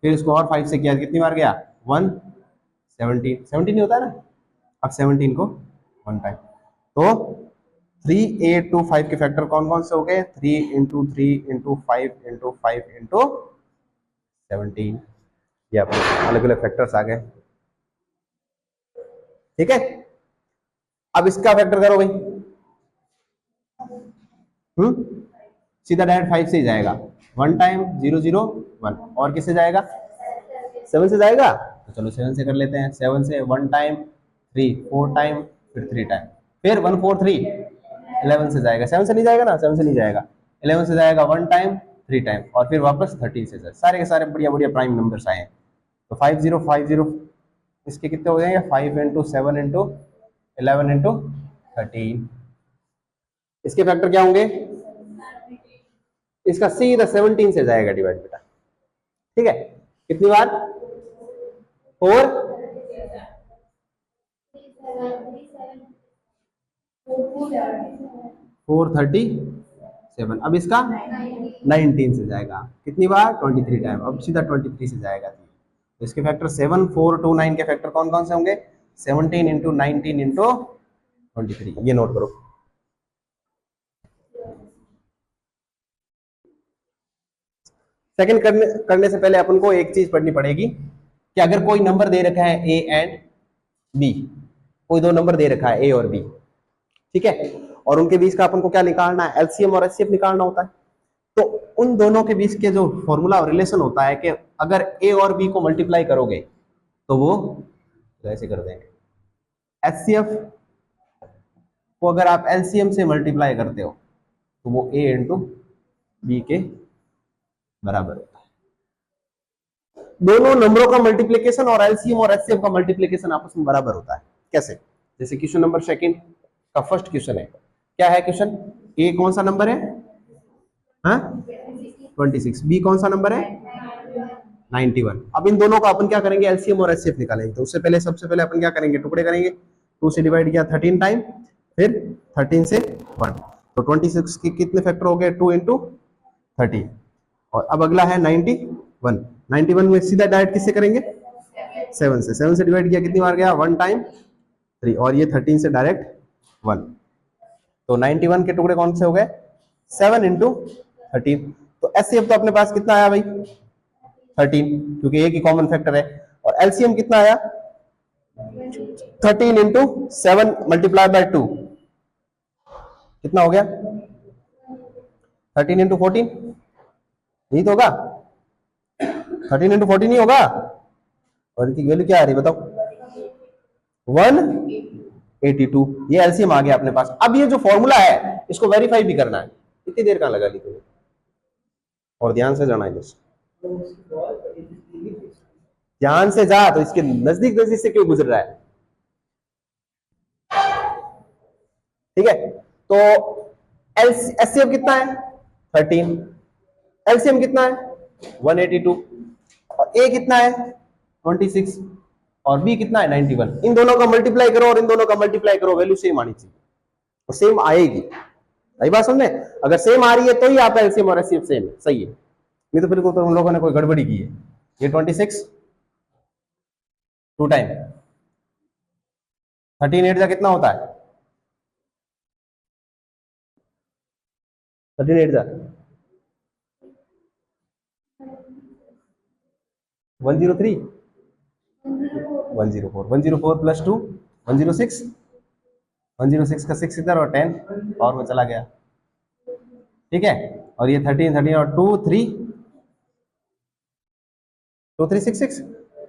फिर इसको और 5 से किया कितनी बार गया 1 17, 17 ही होता है ना, अब 17 को 1 टाइम, तो 3 8 2 5 के फैक्टर कौन कौन से हो गए, 3 इंटू 3 इंटू 5 इंटू 5 इंटू 17, ये अपने अलग अलग फैक्टर्स आ गए, ठीक है। अब इसका फैक्टर करो भाई, सीधा डायरेक्ट 5 से ही जाएगा, 1 टाइम 0 0 1, और किससे जाएगा 7 से जाएगा, तो चलो 7 से कर लेते हैं, 7 से 1 टाइम 3 4 टाइम फिर 3 टाइम, फिर 1 4 3 11 से जाएगा, 7 से नहीं जाएगा ना, 7 से नहीं जाएगा, 11 से जाएगा 1 टाइम 3 टाइम, और फिर वापस 13 से जाए, सारे के सारे बढ़िया बढ़िया प्राइम नंबर्स आए हैं, तो 5050 इसके कितने हो जाएंगे 5 इंटू 7 इंटू 11 इंटू 13, इसके फैक्टर क्या होंगे, इसका सीधा 17 से जाएगा डिवाइड बेटा, ठीक है, कितनी बार 4 430 7, अब इसका 19 से जाएगा, कितनी बार? 23 टाइम, अब सीधा 23 से जाएगा। तो इसके फैक्टर 7, 4, 2, 9 के फैक्टर कौन कौन से होंगे? 17 इंटू 19 इंटू 23, ये नोट करो। सेकंड करने से पहले अपन को एक चीज पढ़नी पड़ेगी कि अगर कोई नंबर दे रखा है ए एंड बी, कोई दो नंबर दे रखा है ए और बी, ठीक है, और उनके बीच का अपन को क्या निकालना है? एलसीएम और एचसीएफ निकालना होता है। तो उन दोनों के बीच के जो फॉर्मूला और रिलेशन होता है कि अगर ए और बी को मल्टीप्लाई करोगे तो वो ऐसे कर देंगे, एचसीएफ को अगर आप एलसीएम से मल्टीप्लाई करते हो तो वो ए इंटू बी के बराबर होता है। दोनों नंबरों का मल्टीप्लीकेशन और एलसीएम और एचसीएफ का मल्टीप्लीकेशन आपस में बराबर होता है। कैसे? जैसे क्वेश्चन नंबर सेकंड का फर्स्ट क्वेश्चन है, क्या है क्वेश्चन? ए कौन सा नंबर है? हाँ 26, बी कौन सा नंबर है? 91। अब इन दोनों का अपन क्या करेंगे? एलसीएम और एचसीएफ निकालेंगे। तो उससे पहले सबसे पहले अपन क्या करेंगे? टुकड़े करेंगे। 2 से डिवाइड किया 13 टाइम, फिर 13 से 1, तो 26 के कितने फैक्टर हो गए? 2 इंटू 13। और अब अगला है 91। 91 में सीधा डायरेक्ट किससे करेंगे? 7 से। 7 से डिवाइड किया कितनी बार गया? 1 टाइम 3, और ये 13 से डायरेक्ट 1। तो 91 के टुकड़े कौन से हो गए? 7 इंटू 13। तो एचसीएफ तो अपने पास कितना आया भाई? 13, क्योंकि एक ही कॉमन फैक्टर है। और एलसीएम कितना आया? 13 इंटू 7 मल्टीप्लाई बाय 2, कितना हो गया? 13 इंटू 14, यही तो होगा। 13 इंटू 14 ही होगा। और इनकी वैल्यू क्या आ रही बताओ? 182। ये एलसीएम आ गया अपने पास। अब ये जो फॉर्मूला है इसको वेरीफाई भी करना है। कितनी देर का लगा ली तुम्हें? और ध्यान से जाना है, ध्यान से जा। तो इसके नजदीक नजदीक से क्यों गुजर रहा है? ठीक है, तो एचसीएफ कितना है? 13। एलसीएम कितना है? 182। और ए कितना है? 26। और बी कितना है? 91। इन दोनों का मल्टीप्लाई करो और इन दोनों का मल्टीप्लाई करो, वैल्यू सेम आनी चाहिए, और सेम आएगी। सही बात समझे? अगर सेम आ रही है तो ही आप एलसीएम और एचसीएफ सेम है, सही है। नहीं तो फिर तो उन लोगों ने कोई गड़बड़ी की है। ये 26 2 टाइम 13 8 जा कितना होता है? 13 8 जा 103 104 104 प्लस 2 106 106 का 6 इधर और 10 और में चला गया, ठीक है। और ये 13 13 और 2 3 2 3 6 6,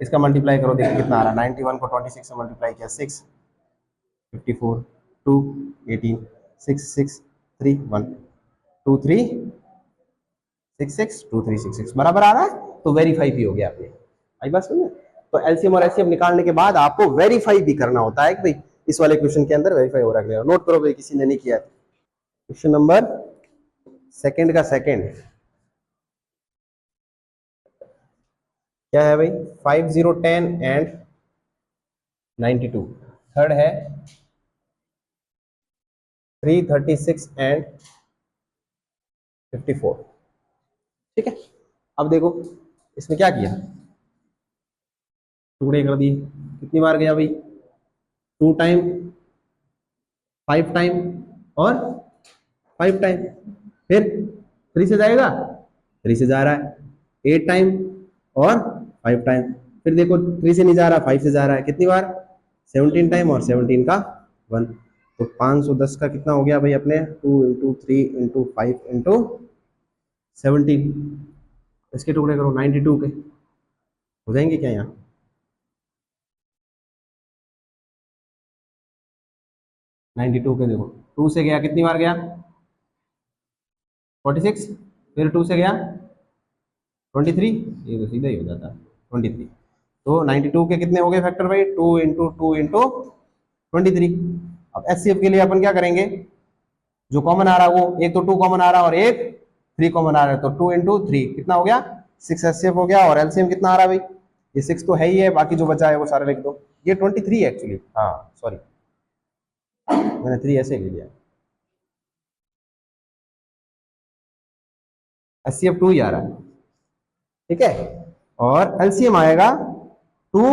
इसका मल्टीप्लाई करो, देखिए कितना आ रहा है। 91 को 26 से मल्टीप्लाई किया 6 54 2 18 6 6 3 1 2 3 6 6 2 3 6 6 बराबर आ रहा है। तो वेरीफाई भी हो गया आपने। आई बात समझे? तो एलसीएम और एचसीएफ निकालने के बाद आपको वेरीफाई भी करना होता है कि भाई इस वाले क्वेश्चन के अंदर वेरीफाई हो रहा है। नोट करो भाई, किसी ने नहीं किया। क्वेश्चन नंबर सेकंड का सेकंड क्या है भाई? 5 0 10 एंड 92। थर्ड है 3 36 एंड 54। ठीक है, अब देखो इसमें क्या किया, टुकड़े कर दिए। कितनी बार गया भाई? 2 टाइम 5 टाइम और 5 टाइम, फिर 3 से जाएगा, 3 से जा रहा है 8 टाइम और 5 टाइम, फिर देखो 3 से नहीं जा रहा, 5 से जा रहा है। कितनी बार? 17 टाइम और 17 का 1। तो 510 का कितना हो गया भाई अपने? 2 इंटू 3 इंटू 5 इंटू 17। इसके टुकड़े करो 92 के, हो जाएंगे क्या यहाँ? 92 के देखो, 2 से गया कितनी बार गया? 46, फिर 2 से गया 23, ये तो सीधा ही हो जाता 23। तो 92 के कितने हो गए फैक्टर भाई? 2 इंटू 2 इंटू 23। अब एचसीएफ के लिए अपन क्या करेंगे? जो कॉमन आ रहा है वो, एक तो 2 कॉमन आ रहा है और एक 3 कॉमन आ रहा है, तो 2 इंटू 3 कितना हो गया? 6 एचसीएफ हो गया। और एलसीएम कितना आ रहा है भाई? ये 6 तो है ही है, बाकी जो बचा है वो सारे लिख दो। ये 23 है एक्चुअली, हाँ सॉरी मैंने 3 ऐसे ले लिया। HCF 2 ही आ रहा है, ठीक है। और एलसीएम आएगा 2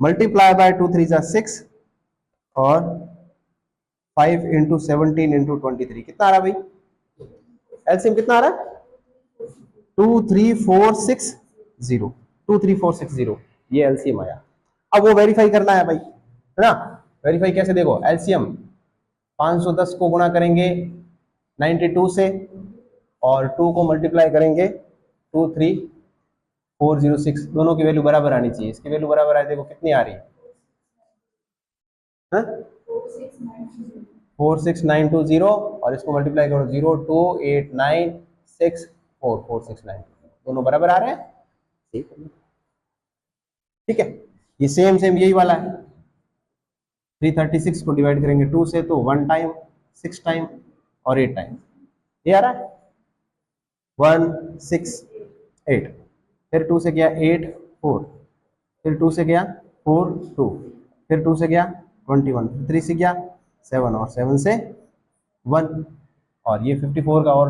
मल्टीप्लाई बाय 2 3 जा 6 और 5 इंटू 17 इंटू 23 कितना आ रहा है भाई? एलसीएम कितना आ रहा है? 23460, 23460 ये एलसीएम आया। अब वो वेरीफाई करना है भाई, है ना। वेरीफाई कैसे? देखो एलसीएम 510 को गुणा करेंगे 92 से और 2 को मल्टीप्लाई करेंगे 23406, दोनों की वैल्यू बराबर आनी चाहिए। इसकी वैल्यू बराबर आए, देखो कितनी आ रही है? 46920 और इसको मल्टीप्लाई करो 028964469, दोनों बराबर आ रहे हैं, ठीक है। ये सेम सेम यही वाला है। 336 को डिवाइड करेंगे 2 से तो 1 टाइम, 6 टाइम और 8 टाइम, ये आ रहा है 168। फिर 2 से गया 8 4, फिर 2 से गया 4 2, फिर 2 से गया 21, 3 से गया 7 और 7 से 1 और ये 54 का और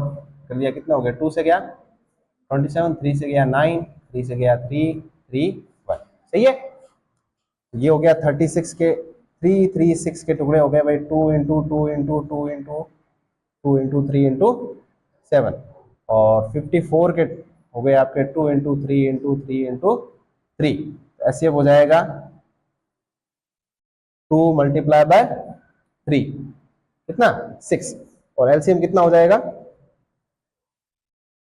कर दिया, कितना हो गया? 2 से गया 27, 3 से गया 9, 3 से गया 3 3 1, सही है। ये हो गया 36 के 336 के टुकड़े हो गए भाई, 2 into 2 into 2 into 2 into 3 into 7 और 54 के हो गए आपके 2 इंटू 3 इंटू 3 इंटू 3, ऐसे हो जाएगा 2 मल्टीप्लाई बाय 3 कितना? 6 और एलसीएम कितना हो जाएगा?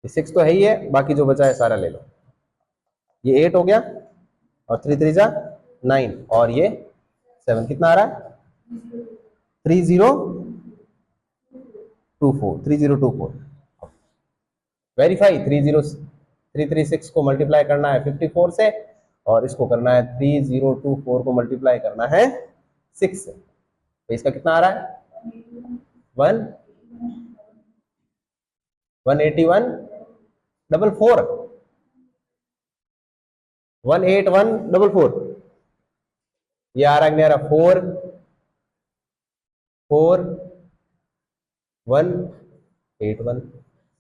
6 तो है ही है, बाकी जो बचा है सारा ले लो। ये 8 हो गया और 3 3 जा 9 और ये 7, कितना आ रहा है? 3024 वेरीफाई। 336 को मल्टीप्लाई करना है 54 से और इसको करना है 3024 को मल्टीप्लाई करना है 6 से, तो इसका कितना आ रहा है? 18144 18144 ये आ रहा है, नहीं आ रहा? 4 4 1 8 1,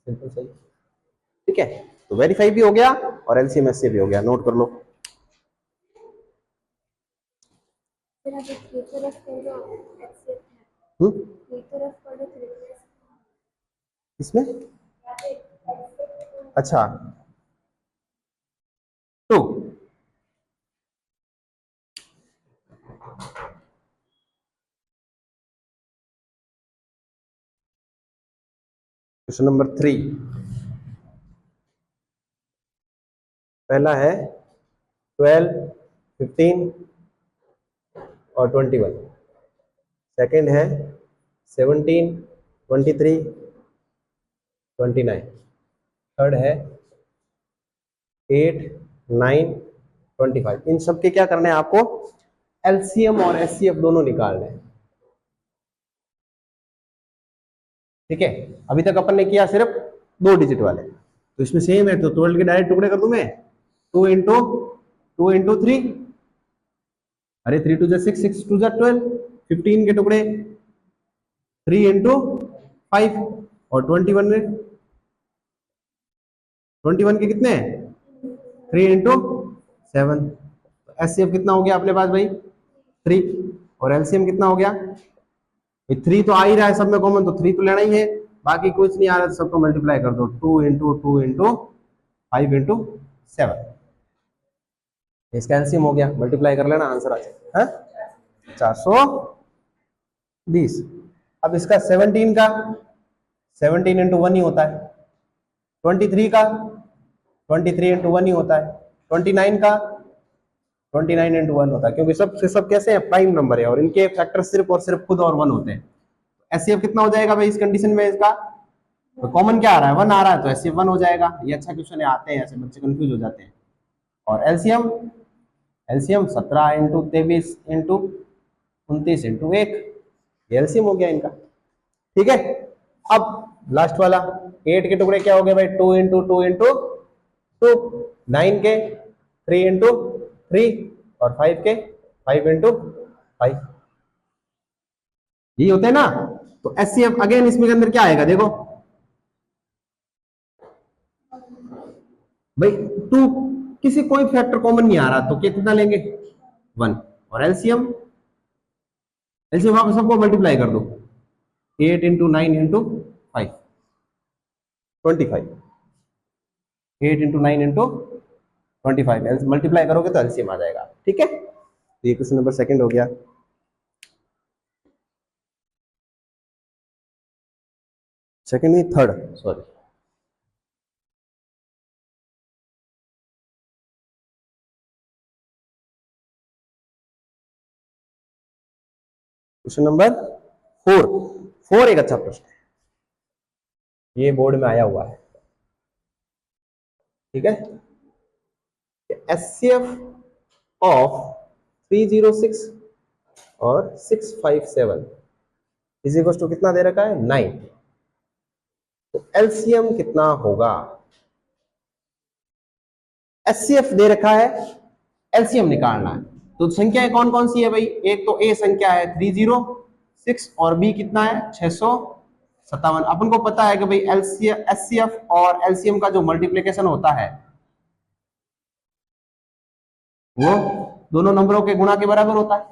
सिंपल, सही, ठीक है। तो वेरीफाई भी हो गया और एलसीएम एससीएफ भी हो गया, नोट कर लो। इसमें अच्छा 2 क्वेश्चन नंबर 3 पहला है 12 15 और 21, सेकंड है 17 23 29, थर्ड है 8 9 25। इन सब के क्या करने हैं आपको? एलसीएम और एचसीएफ दोनों निकालने हैं, ठीक है। अभी तक अपन ने किया सिर्फ 2 डिजिट वाले, तो इसमें सेम है, तो 12 के डायरेक्ट टुकड़े कर दूं मैं 2 इंटू 3, अरे 3 2 जा 6 6 2 जा 12, 15 के टुकड़े 3 इंटू 5 और 21 के कितने हैं? 3 इंटू 7। एचसीएफ कितना हो गया अपने पास भाई? 3 और एलसीएम कितना हो गया? 3 तो आ ही रहा है सब में कॉमन, तो 3 तो लेना ही है, बाकी कुछ नहीं आ रहा तो सबको मल्टीप्लाई कर दो 2 इंटू 2 इंटू 5 इंटू 7, इसका एलसीएम हो गया, मल्टीप्लाई कर लेना, आंसर आ जाएगा 420। अब इसका 17 का 17 इंटू 1 ही होता है, 23 का 23 इंटू 1 ही होता है, 29 का 29 इंटू 1 होता है, क्योंकि सब से सब कैसे हैं? प्राइम नंबर है और इनके फैक्टर सिर्फ और सिर्फ खुद और 1 होते हैं। एचसीएफ कितना हो जाएगा भाई इस कंडीशन में? इसका तो कॉमन क्या आ रहा है? 1 आ रहा है, तो एचसीएफ 1 हो जाएगा। ये अच्छा क्वेश्चन है, आते हैं ऐसे बच्चे कंफ्यूज हो जाते हैं। और LCM 17 into 23 into 29 into 1, LCM हो गया इनका, ठीक है। अब लास्ट वाला 8 के टुकड़े क्या हो गए भाई? 2 इंटू 2 इंटू 2, 9 के 3 इंटू 3 और 5 के 5 इंटू 5, यही होते हैं ना। तो एचसीएफ अगेन इसमें के अंदर क्या आएगा? देखो भाई 2 किसी कोई फैक्टर कॉमन नहीं आ रहा तो कितना लेंगे 1 और एलसीएम वहां सबको मल्टीप्लाई कर दो 8 into 9 into 5 25 8 into 9 into 25 multiply करोगे तो एलसीएम आ जाएगा। ठीक है, ये क्वेश्चन नंबर सेकंड हो गया। सेकंड नहीं थर्ड, सॉरी। क्वेश्चन नंबर 4 एक अच्छा प्रश्न है, ये बोर्ड में आया हुआ है। ठीक है, एचसीएफ ऑफ 306 और 657 इज इक्वल टू कितना दे रखा है 9, तो एलसीएम कितना होगा। एचसीएफ दे रखा है, एलसीएम निकालना है, तो संख्याएं कौन कौन सी है भाई, एक तो ए संख्या है 306 और बी कितना है 657। अपन को पता है कि भाई एचसीएफ और एलसीएम का जो मल्टीप्लिकेशन होता है वो दोनों नंबरों के गुणा के बराबर होता है।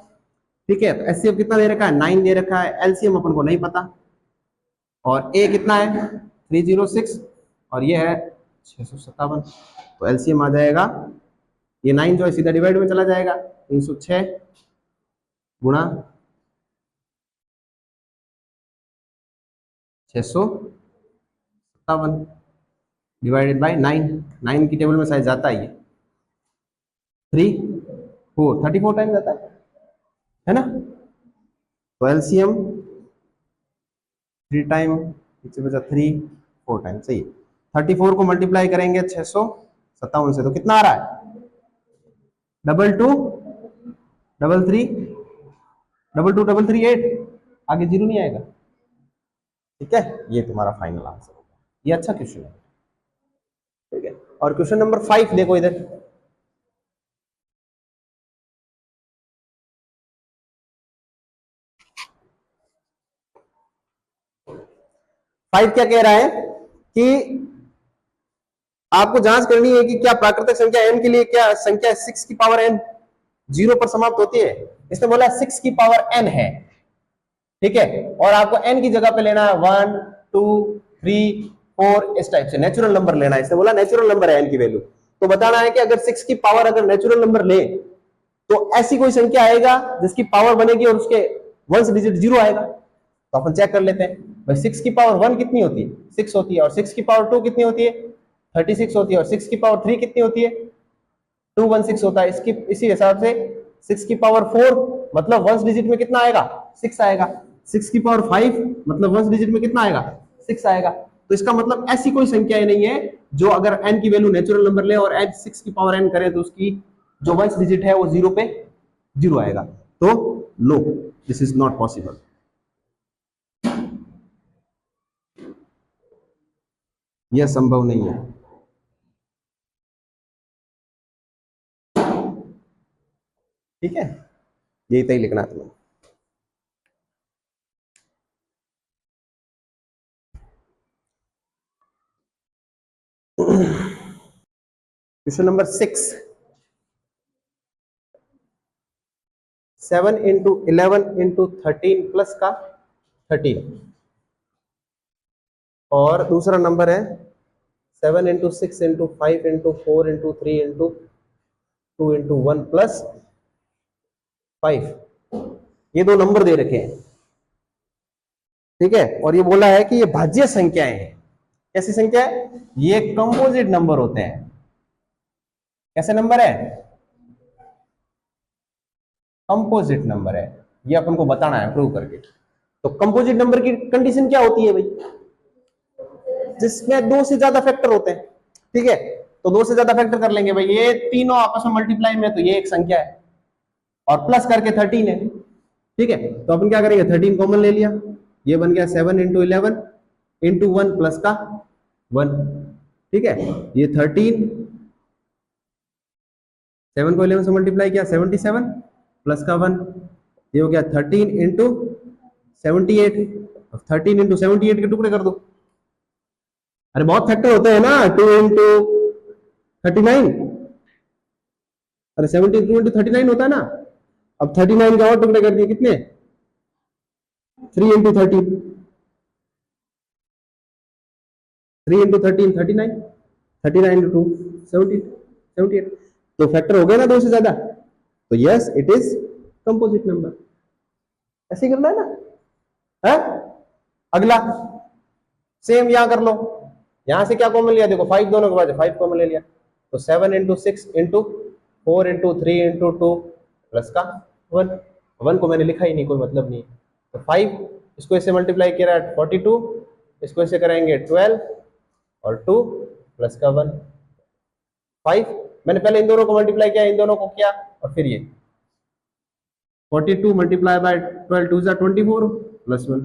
ठीक है, तो एचसीएफ कितना दे रखा है 9 दे रखा है, एलसीएम अपन को नहीं पता, और ए कितना है 306 और ये है 657, तो एलसीएम आ जाएगा ये 9 जो है सीधा डिवाइड में चला जाएगा, 306 गुणा 657 डिवाइडेड बाय 9 की टेबल में शायद जाता है ये 34 टाइम जाता है ना, तो एलसीएम 3 टाइम नीचे बचा 3 4 टाइम, सही है। 34 को मल्टीप्लाई करेंगे 657 से तो कितना आ रहा है 2233 आगे जीरो नहीं आएगा। ठीक है, ये तुम्हारा फाइनल आंसर होगा, ये अच्छा क्वेश्चन है। ठीक है, और क्वेश्चन नंबर 5 देखो इधर, फाइव क्या कह रहा है कि आपको जांच करनी है कि क्या प्राकृतिक संख्या n के लिए क्या संख्या 6 की पावर n 0 पर समाप्त होती है। इसने बोला 6 की पावर n है, ठीक है, और आपको n की जगह पे लेना है 1 2 3 4 इस टाइप से नेचुरल नंबर लेना है। इसने बोला नेचुरल नंबर है n की वैल्यू, तो बताना है कि अगर 6 की पावर अगर नेचुरल नंबर ले तो ऐसी कोई संख्या आएगा जिसकी पावर बनेगी और उसके वंश डिजिट 0 आएगा। तो अपन चेक कर लेते हैं भाई 6 की पावर 1 कितनी होती है 6 होती है, और 6 की पावर 2 कितनी होती है 36 होती है, और 6 की पावर 3 कितनी होती है 216 होता है। इसकी इसी हिसाब से 6 की पावर 4 मतलब वंश डिजिट में कितना आएगा 6 आएगा, 6 की पावर 5 मतलब वंश डिजिट में कितना आएगा 6 आएगा। तो इसका मतलब ऐसी कोई संख्या नहीं है जो अगर n की वैल्यू नेचुरल नंबर ले और n 6 की पावर n करे तो उसकी जो वंश डिजिट है वो 0 पे 0 आएगा। तो no, this is not possible. यह संभव नहीं है। ठीक है, यही तय लिखना है तुम्हें। Question number 6, 7 into 11 into 13 plus का 13, और दूसरा नंबर है 7 into 6 into 5 into 4 into 3 into 2 into 1 plus 5। ये दो नंबर दे रखे हैं, ठीक है, और ये बोला है कि ये भाज्य संख्याएं हैं। कैसी संख्या है, ये कंपोजिट नंबर होते हैं। कैसे नंबर है, कंपोजिट नंबर है, ये अपन को बताना है प्रूव करके। तो कंपोजिट नंबर की कंडीशन क्या होती है भाई, जिसमें 2 से ज्यादा फैक्टर होते हैं। ठीक है, तो 2 से ज्यादा फैक्टर कर लेंगे भाई, ये तीनों आपस में मल्टीप्लाई में, तो ये एक संख्या है और प्लस करके 13 है। ठीक है, तो अपन क्या करेंगे 13 कॉमन ले लिया, ये बन गया 7 इंटू 11 इंटू 1 प्लस का 1। ठीक है, ये 13, 7 को 11 से मल्टीप्लाई किया 77 प्लस का 1, ये हो गया 13 इंटू 78। 13 इंटू 78 के टुकड़े कर दो, अरे बहुत फैक्टर होते हैं ना, 2 इंटू 39। अरे 72 इंटू 39 होता है ना। अब 39 का और टुकड़े कर दिए, कितने? 3 इंटू 13, 3 इंटू 13 39, 39 इंटू 2 70, 78। तो फैक्टर हो गया ना दो से ज्यादा, तो yes it is composite number. ऐसे ही करना है ना, है? अगला सेम यहां कर लो। यहां से क्या कॉमन लिया, देखो 5 दोनों के बाद 5 कॉमन ले लिया, तो 7 into 6 into 4 into 3 into 2 plus का 1। 1 को मैंने लिखा ही नहीं, कोई मतलब नहीं है। तो 5 इसको ऐसे मल्टीप्लाई किया है 42, इसको ऐसे कराएंगे 12 और 2 प्लस का 1 5। मैंने पहले इन दोनों को मल्टीप्लाई किया, इन दोनों को किया, और फिर ये 42 मल्टीप्लाई बाय 12 2 24 प्लस 1,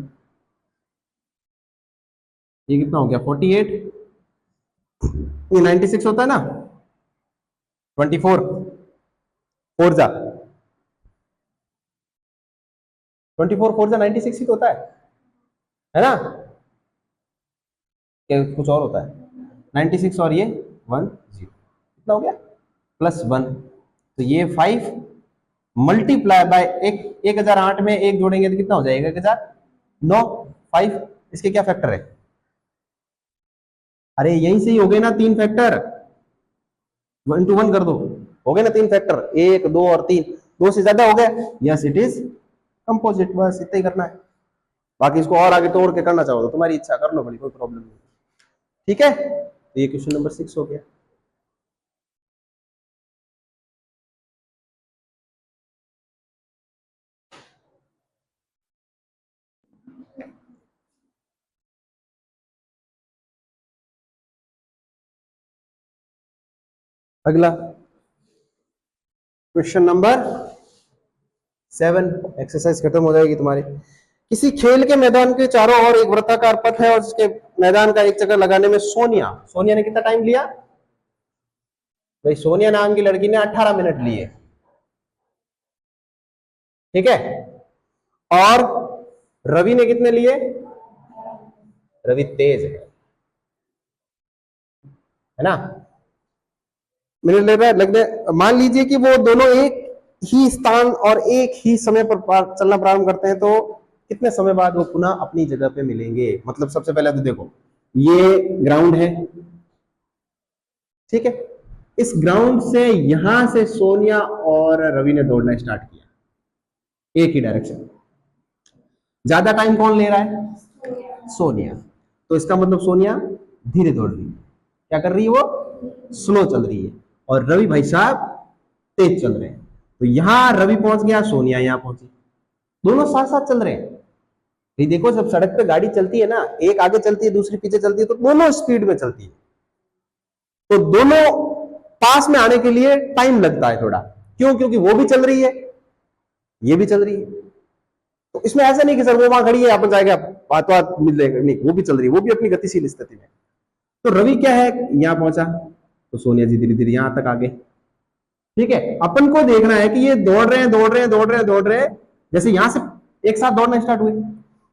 ये कितना हो गया 48। ये 96 होता है ना, 24 4 जा 24 4 जा 96 ही तो होता है ना? क्या कुछ और होता है? 96 और ये 1 0, कितना हो गया प्लस 1। तो ये 5 मल्टीप्लाई बाय 1008 में एक जोड़ेंगे तो कितना हो जाएगा 1009। 5 इसके क्या फैक्टर है? अरे यहीं से ही हो गए ना तीन फैक्टर, 1 टू 1 कर दो, हो गए ना तीन फैक्टर, 1 2 और 3, दो से ज्यादा हो गए, यस इट इज कंपोजिट। बस इतना ही करना है, बाकी इसको और आगे तोड़ के करना चाहो तो तुम्हारी इच्छा, कर लो, बड़ी कोई प्रॉब्लम नहीं। ठीक है, तो ये क्वेश्चन नंबर 6 हो गया। अगला क्वेश्चन नंबर 7, एक्सरसाइज खत्म हो जाएगी तुम्हारी। किसी खेल के मैदान के चारों ओर एक वृत्ताकार पथ है और उसके मैदान का एक चक्कर लगाने में सोनिया सोनिया ने कितना टाइम लिया? भाई सोनिया नाम की लड़की ने 18 मिनट लिए, ठीक है। और रवि ने कितने लिए? रवि तेज है ना, मिनट ले रहा है लगने। मान लीजिए कि वो दोनों एक ही स्थान और एक ही समय पर चलना प्रारंभ करते हैं, तो कितने समय बाद वो पुनः अपनी जगह पे मिलेंगे? मतलब सबसे पहले तो देखो, ये ग्राउंड है, ठीक है। इस ग्राउंड से यहां से सोनिया और रवि ने दौड़ना स्टार्ट किया एक ही डायरेक्शन। ज्यादा टाइम कौन ले रहा है? सोनिया। तो इसका मतलब सोनिया धीरे दौड़ रही है, क्या कर रही है वो? स्लो चल रही है। और रवि भाई साहब तेज चल रहे हैं। तो यहां रवि पहुंच गया, सोनिया यहां पहुंची, दोनों साथ साथ चल रहे हैं। ये देखो, जब सड़क पे गाड़ी चलती है ना, एक आगे चलती है दूसरी पीछे चलती है, तो दोनों स्पीड में चलती है, तो दोनों पास में आने के लिए टाइम लगता है थोड़ा। क्यों? क्योंकि वो भी चल रही है, ये भी चल रही है। तो इसमें ऐसा नहीं कि सर वो वहां खड़ी है अपन जाएगा बात बात मिल जाएगा, नहीं, वो भी चल रही है, वो भी अपनी गतिशील स्थिति में। तो रवि क्या है, यहां पहुंचा, तो सोनिया जी धीरे धीरे यहां तक आ गए, ठीक है। अपन को देखना है कि ये दौड़ रहे हैं दौड़ रहे हैं दौड़ रहे हैं दौड़ रहे हैं, जैसे यहां से एक साथ दौड़ना स्टार्ट हुए,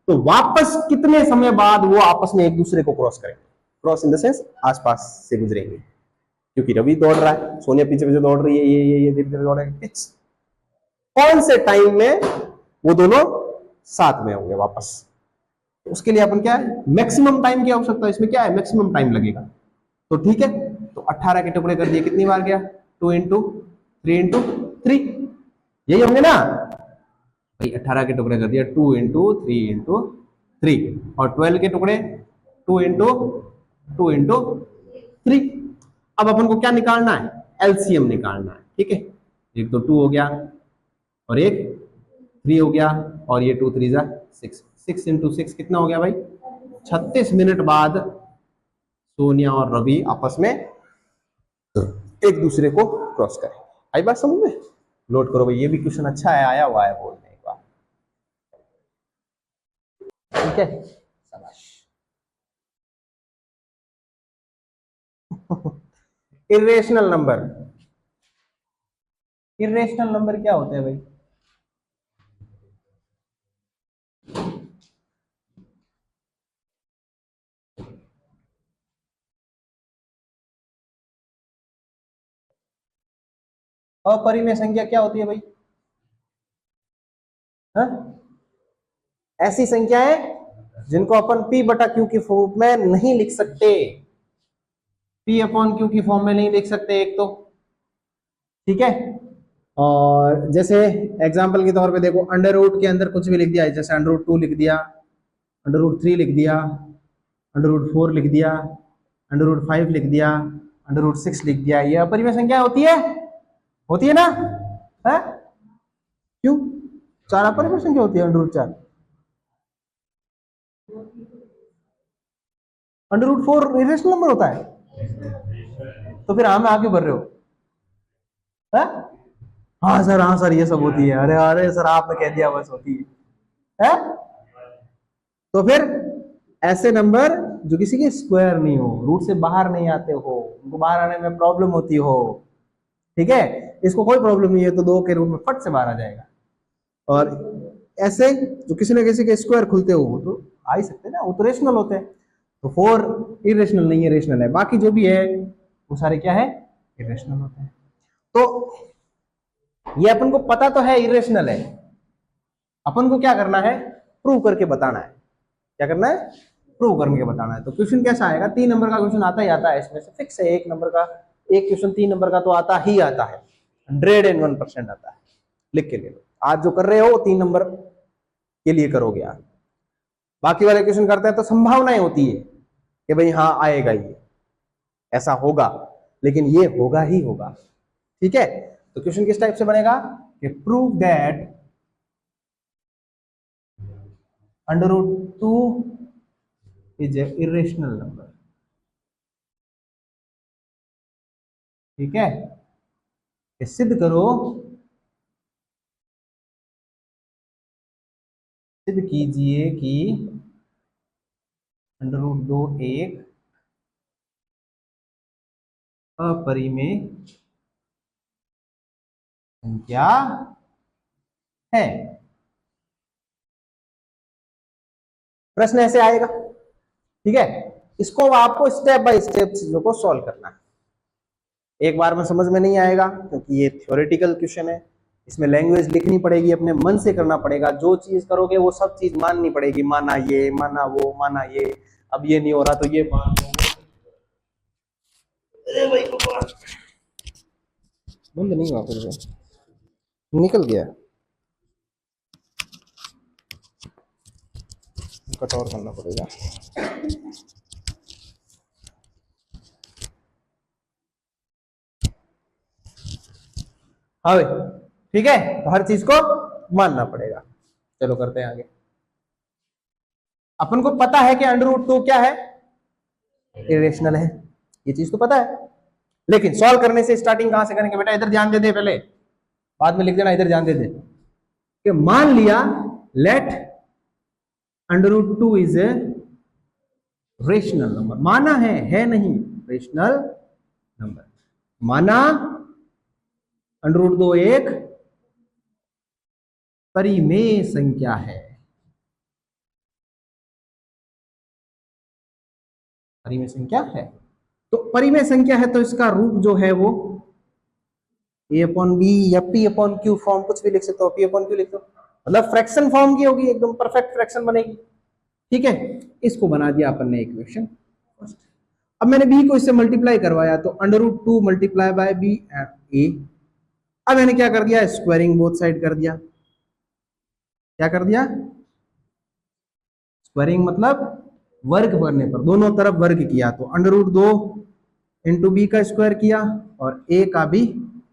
तो वापस कितने समय बाद वो आपस में एक दूसरे को क्रॉस करेंगे? क्रॉस इन द सेंस आसपास से गुजरेंगे, क्योंकि रवि दौड़ रहा है, सोनिया पीछे पीछे दौड़ रही है, ये धीरे धीरे दौड़ेंगे। किस कौन से टाइम में वो दोनों साथ में होंगे वापस? तो उसके लिए अपन क्या है, मैक्सिमम टाइम की आवश्यकता है। इसमें क्या है, मैक्सिमम टाइम लगेगा। तो ठीक है, तो 18 के टुकड़े कर दिए, कितनी बार गया? 2 इंटू 3 इंटू 3, यही होंगे ना भाई। 18 के टुकड़े कर दिया 2 इंटू 3 इंटू 3, और 12 के टुकड़े 2 इंटू 2 इंटू 3। अब अपन को क्या निकालना है? एलसीएम निकालना है, ठीक है। एक तो 2 हो गया और एक 3 हो गया, और ये 2 3 जा 6, 6 इंटू 6 कितना हो गया भाई? 36 मिनट बाद सोनिया और रवि आपस में एक दूसरे को क्रॉस करें। आई बात समझ में? नोट करो भाई, ये भी क्वेश्चन अच्छा है, आया हुआ है बोलने एक बार, ठीक है। शाबाश। इरेशनल नंबर, इरेशनल नंबर क्या होते हैं भाई? अपरिमेय संख्या क्या होती है भाई? हाँ? ऐसी संख्याएं जिनको अपन p बटा q की फॉर्म में नहीं लिख सकते, p अपॉन q की फॉर्म में नहीं लिख सकते एक तो, ठीक है। और जैसे एग्जांपल के तौर पे देखो, अंडर रूट के अंदर कुछ भी लिख दिया, जैसे अंडर रूट 2 लिख दिया, अंडर रूट 3 लिख दिया, अंडर रूट 4 लिख दिया, अंडर रूट 5 लिख दिया, अंडर रूट 6 लिख दिया, ये अपरिमेय संख्या होती है? होती है ना? है? क्यों? 4 अपरिमेय संख्या होती है, under root 4। Under root 4 irrational number होता है, तो फिर हाँ में आगे बढ़ रहे हो? है? हाँ सर, हाँ सर, ये सब होती है। अरे अरे सर, आपने कह दिया बस होती है? तो फिर ऐसे नंबर जो किसी के स्क्वायर नहीं हो, रूट से बाहर नहीं आते हो, उनको बाहर आने में प्रॉब्लम होती हो, ठीक है, इसको कोई प्रॉब्लम नहीं है, तो 2 के रूट में फट से बाहर आ जाएगा। और ऐसे जो किसी न किसी के स्क्वायर खुलते हो तो आ ही सकते हैं ना, वो तो रेशनल होते हैं। तो 4 इरेशनल नहीं है, रेशनल है। बाकी जो भी है वो सारे क्या है? इरेशनल होते हैं। तो ये अपन को पता तो है इरेशनल है, अपन को क्या करना है? प्रूव करके बताना है। क्या करना है? प्रूव करके बताना है। तो क्वेश्चन कैसा आएगा? 3 नंबर का क्वेश्चन आता ही आता है, इसमें से फिक्स है। 1 नंबर का, एक क्वेश्चन 3 नंबर का तो आता ही आता है, 101% आता है। लिख के ले लो, आज जो कर रहे हो 3 नंबर के लिए करोगे आप। बाकी वाले क्वेश्चन करते हैं तो संभावनाएं होती है कि भाई हाँ आएगा, ये ऐसा होगा, लेकिन ये होगा ही होगा, ठीक है। तो क्वेश्चन किस टाइप से बनेगा कि prove that under root 2 is a irrational number, ठीक है। ये सिद्ध करो, सिद्ध कीजिए कि अंडर रूट 2 एक अपरिमेय संख्या है। प्रश्न ऐसे आएगा, ठीक है। इसको आपको स्टेप बाय स्टेप चीजों को सॉल्व करना है। एक बार में समझ में नहीं आएगा, क्योंकि ये थ्योरेटिकल क्वेश्चन है। इसमें लैंग्वेज लिखनी पड़ेगी, अपने मन से करना पड़ेगा। जो चीज करोगे वो सब चीज माननी पड़ेगी, माना ये, माना वो, माना ये, अब ये नहीं हो रहा तो ये मान लो। अरे भाई बंद नहीं हुआ, फिर निकल गया, कट और करना पड़ेगा। हाँ भाई, ठीक है। तो हर चीज को मानना पड़ेगा। चलो करते हैं आगे। अपन को पता है कि अंडर रूट 2 क्या है? इरेशनल है, ये चीज तो पता है। लेकिन सॉल्व करने से स्टार्टिंग कहां से करेंगे बेटा? इधर ध्यान दे दे पहले, बाद में लिख देना, इधर ध्यान दे दे कि मान लिया let under root 2 is a rational number. माना है नहीं, रेशनल नंबर। माना अंडर रूट 2 एक परिमेय संख्या है। परिमेय संख्या है, तो परिमेय संख्या है तो इसका रूप जो है वो a अपॉन बी या p अपॉन क्यू फॉर्म, कुछ भी लिख सकते हो। p अपॉन क्यू लिख दो, मतलब फ्रैक्शन फॉर्म की होगी, एकदम परफेक्ट फ्रैक्शन बनेगी, ठीक है। इसको बना दिया अपन ने इक्वेशन फर्स्ट। अब मैंने b को इससे मल्टीप्लाई करवाया, तो under root 2 multiply by b a। अब मैंने क्या कर दिया? स्क्वायरिंग बोथ साइड कर दिया। क्या कर दिया? स्क्वायरिंग मतलब वर्ग करने पर दोनों तरफ वर्ग किया, तो अंडर रूट 2 इंटू बी का स्क्वायर किया और ए का भी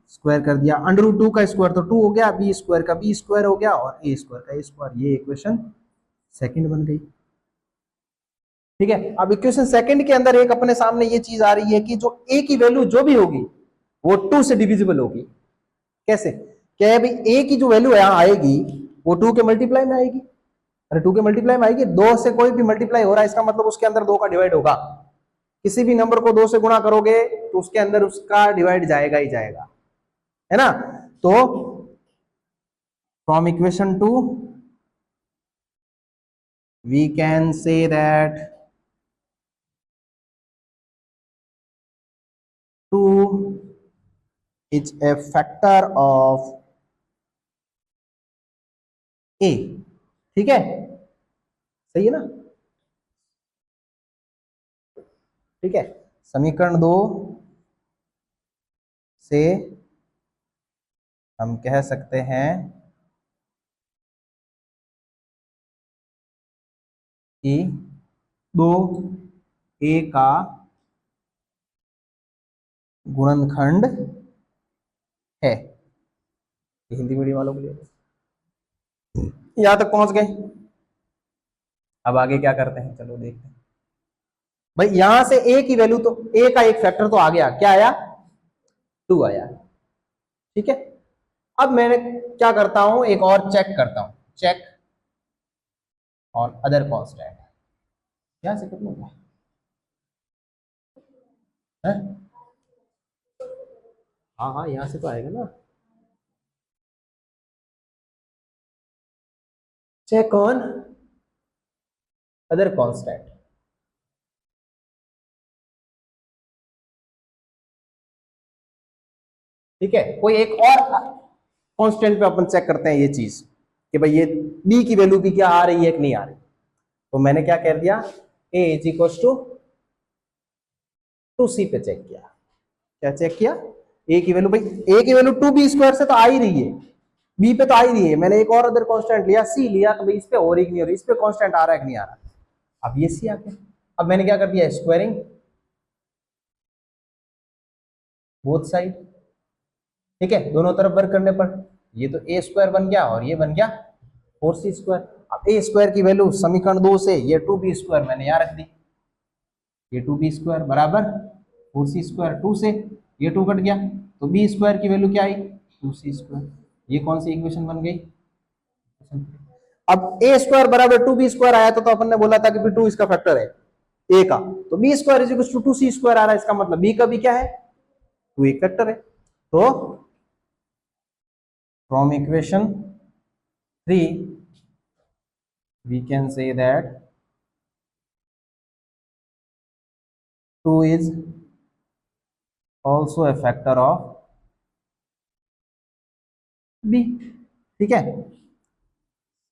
स्क्वायर कर दिया। अंडर रूट 2 का स्क्वायर तो 2 हो गया, बी स्क्वायर का बी स्क्वायर हो गया और ए स्क्वायर का ए स्क्वायर। ये इक्वेशन सेकंड बन गई, ठीक है। अब इक्वेशन सेकंड के अंदर एक अपने सामने ये चीज आ रही है कि जो ए की वैल्यू जो भी होगी वो 2 से डिविजिबल होगी। कैसे? क्या है भाई, ए की जो वैल्यू यहां आएगी वो 2 के मल्टीप्लाई में आएगी। अरे 2 के मल्टीप्लाई में आएगी, 2 से कोई भी मल्टीप्लाई हो रहा है इसका मतलब उसके अंदर 2 का डिवाइड होगा। किसी भी नंबर को 2 से गुणा करोगे तो उसके अंदर उसका डिवाइड जाएगा ही जाएगा, है ना। तो from equation 2 we can say that 2 is a factor of A. ठीक है, सही है ना? ठीक है, समीकरण 2 से हम कह सकते हैं कि 2a का गुणनखंड है। ये हिंदी मीडियम वालों के लिए। यहां तक पहुंच गए। अब आगे क्या करते हैं, चलो देखते हैं। भाई यहां से a की वैल्यू, तो a का एक फैक्टर तो आ गया, क्या आया? 2 आया। ठीक है, अब मैं क्या करता हूं, एक और चेक करता हूं, चेक ऑन अदर कांस्टेंट। यहां से कितना हुआ है? हाँ हाँ, यहां से तो आएगा ना। Check on other constant. ठीक है, कोई एक और कांस्टेंट पे अपन चेक करते हैं ये चीज कि भाई ये b की वैल्यू भी क्या आ रही है कि नहीं आ रही। तो मैंने क्या कह दिया, a इज इक्वल टू सी पे चेक किया। क्या चेक किया? a की वैल्यू, भाई a की वैल्यू 2b² से तो आ ही रही है, b पे तो आ ही रही है। मैंने एक और अदर कांस्टेंट लिया, c लिया, तो भाई इस पे हो रही कि नहीं हो रही, इस पे कांस्टेंट आ रहा है कि नहीं आ रहा। अब ये c आ गया। अब मैंने क्या कर दिया, स्क्वायरिंग बोथ साइड। ठीक है, दोनों तरफ वर्क करने पर ये तो a² बन गया और ये बन गया 4c²। अब a² की वैल्यू समीकरण 2 से, ये 2b² मैंने यहां रख दी, ये 2b² बराबर 4c²। 2 से ये 2 कट गया, तो b² की वैल्यू क्या आई, 2c²। ये कौन सी इक्वेशन बन गई? अब a² बराबर 2b² आया तो अपन ने बोला था कि 2 इसका फैक्टर है a का, तो b² is equal to 2c² आ रहा है। इसका मतलब b का भी क्या है, 2 एक फैक्टर है। तो from equation 3 we can say that 2 is also a factor of b। ठीक है,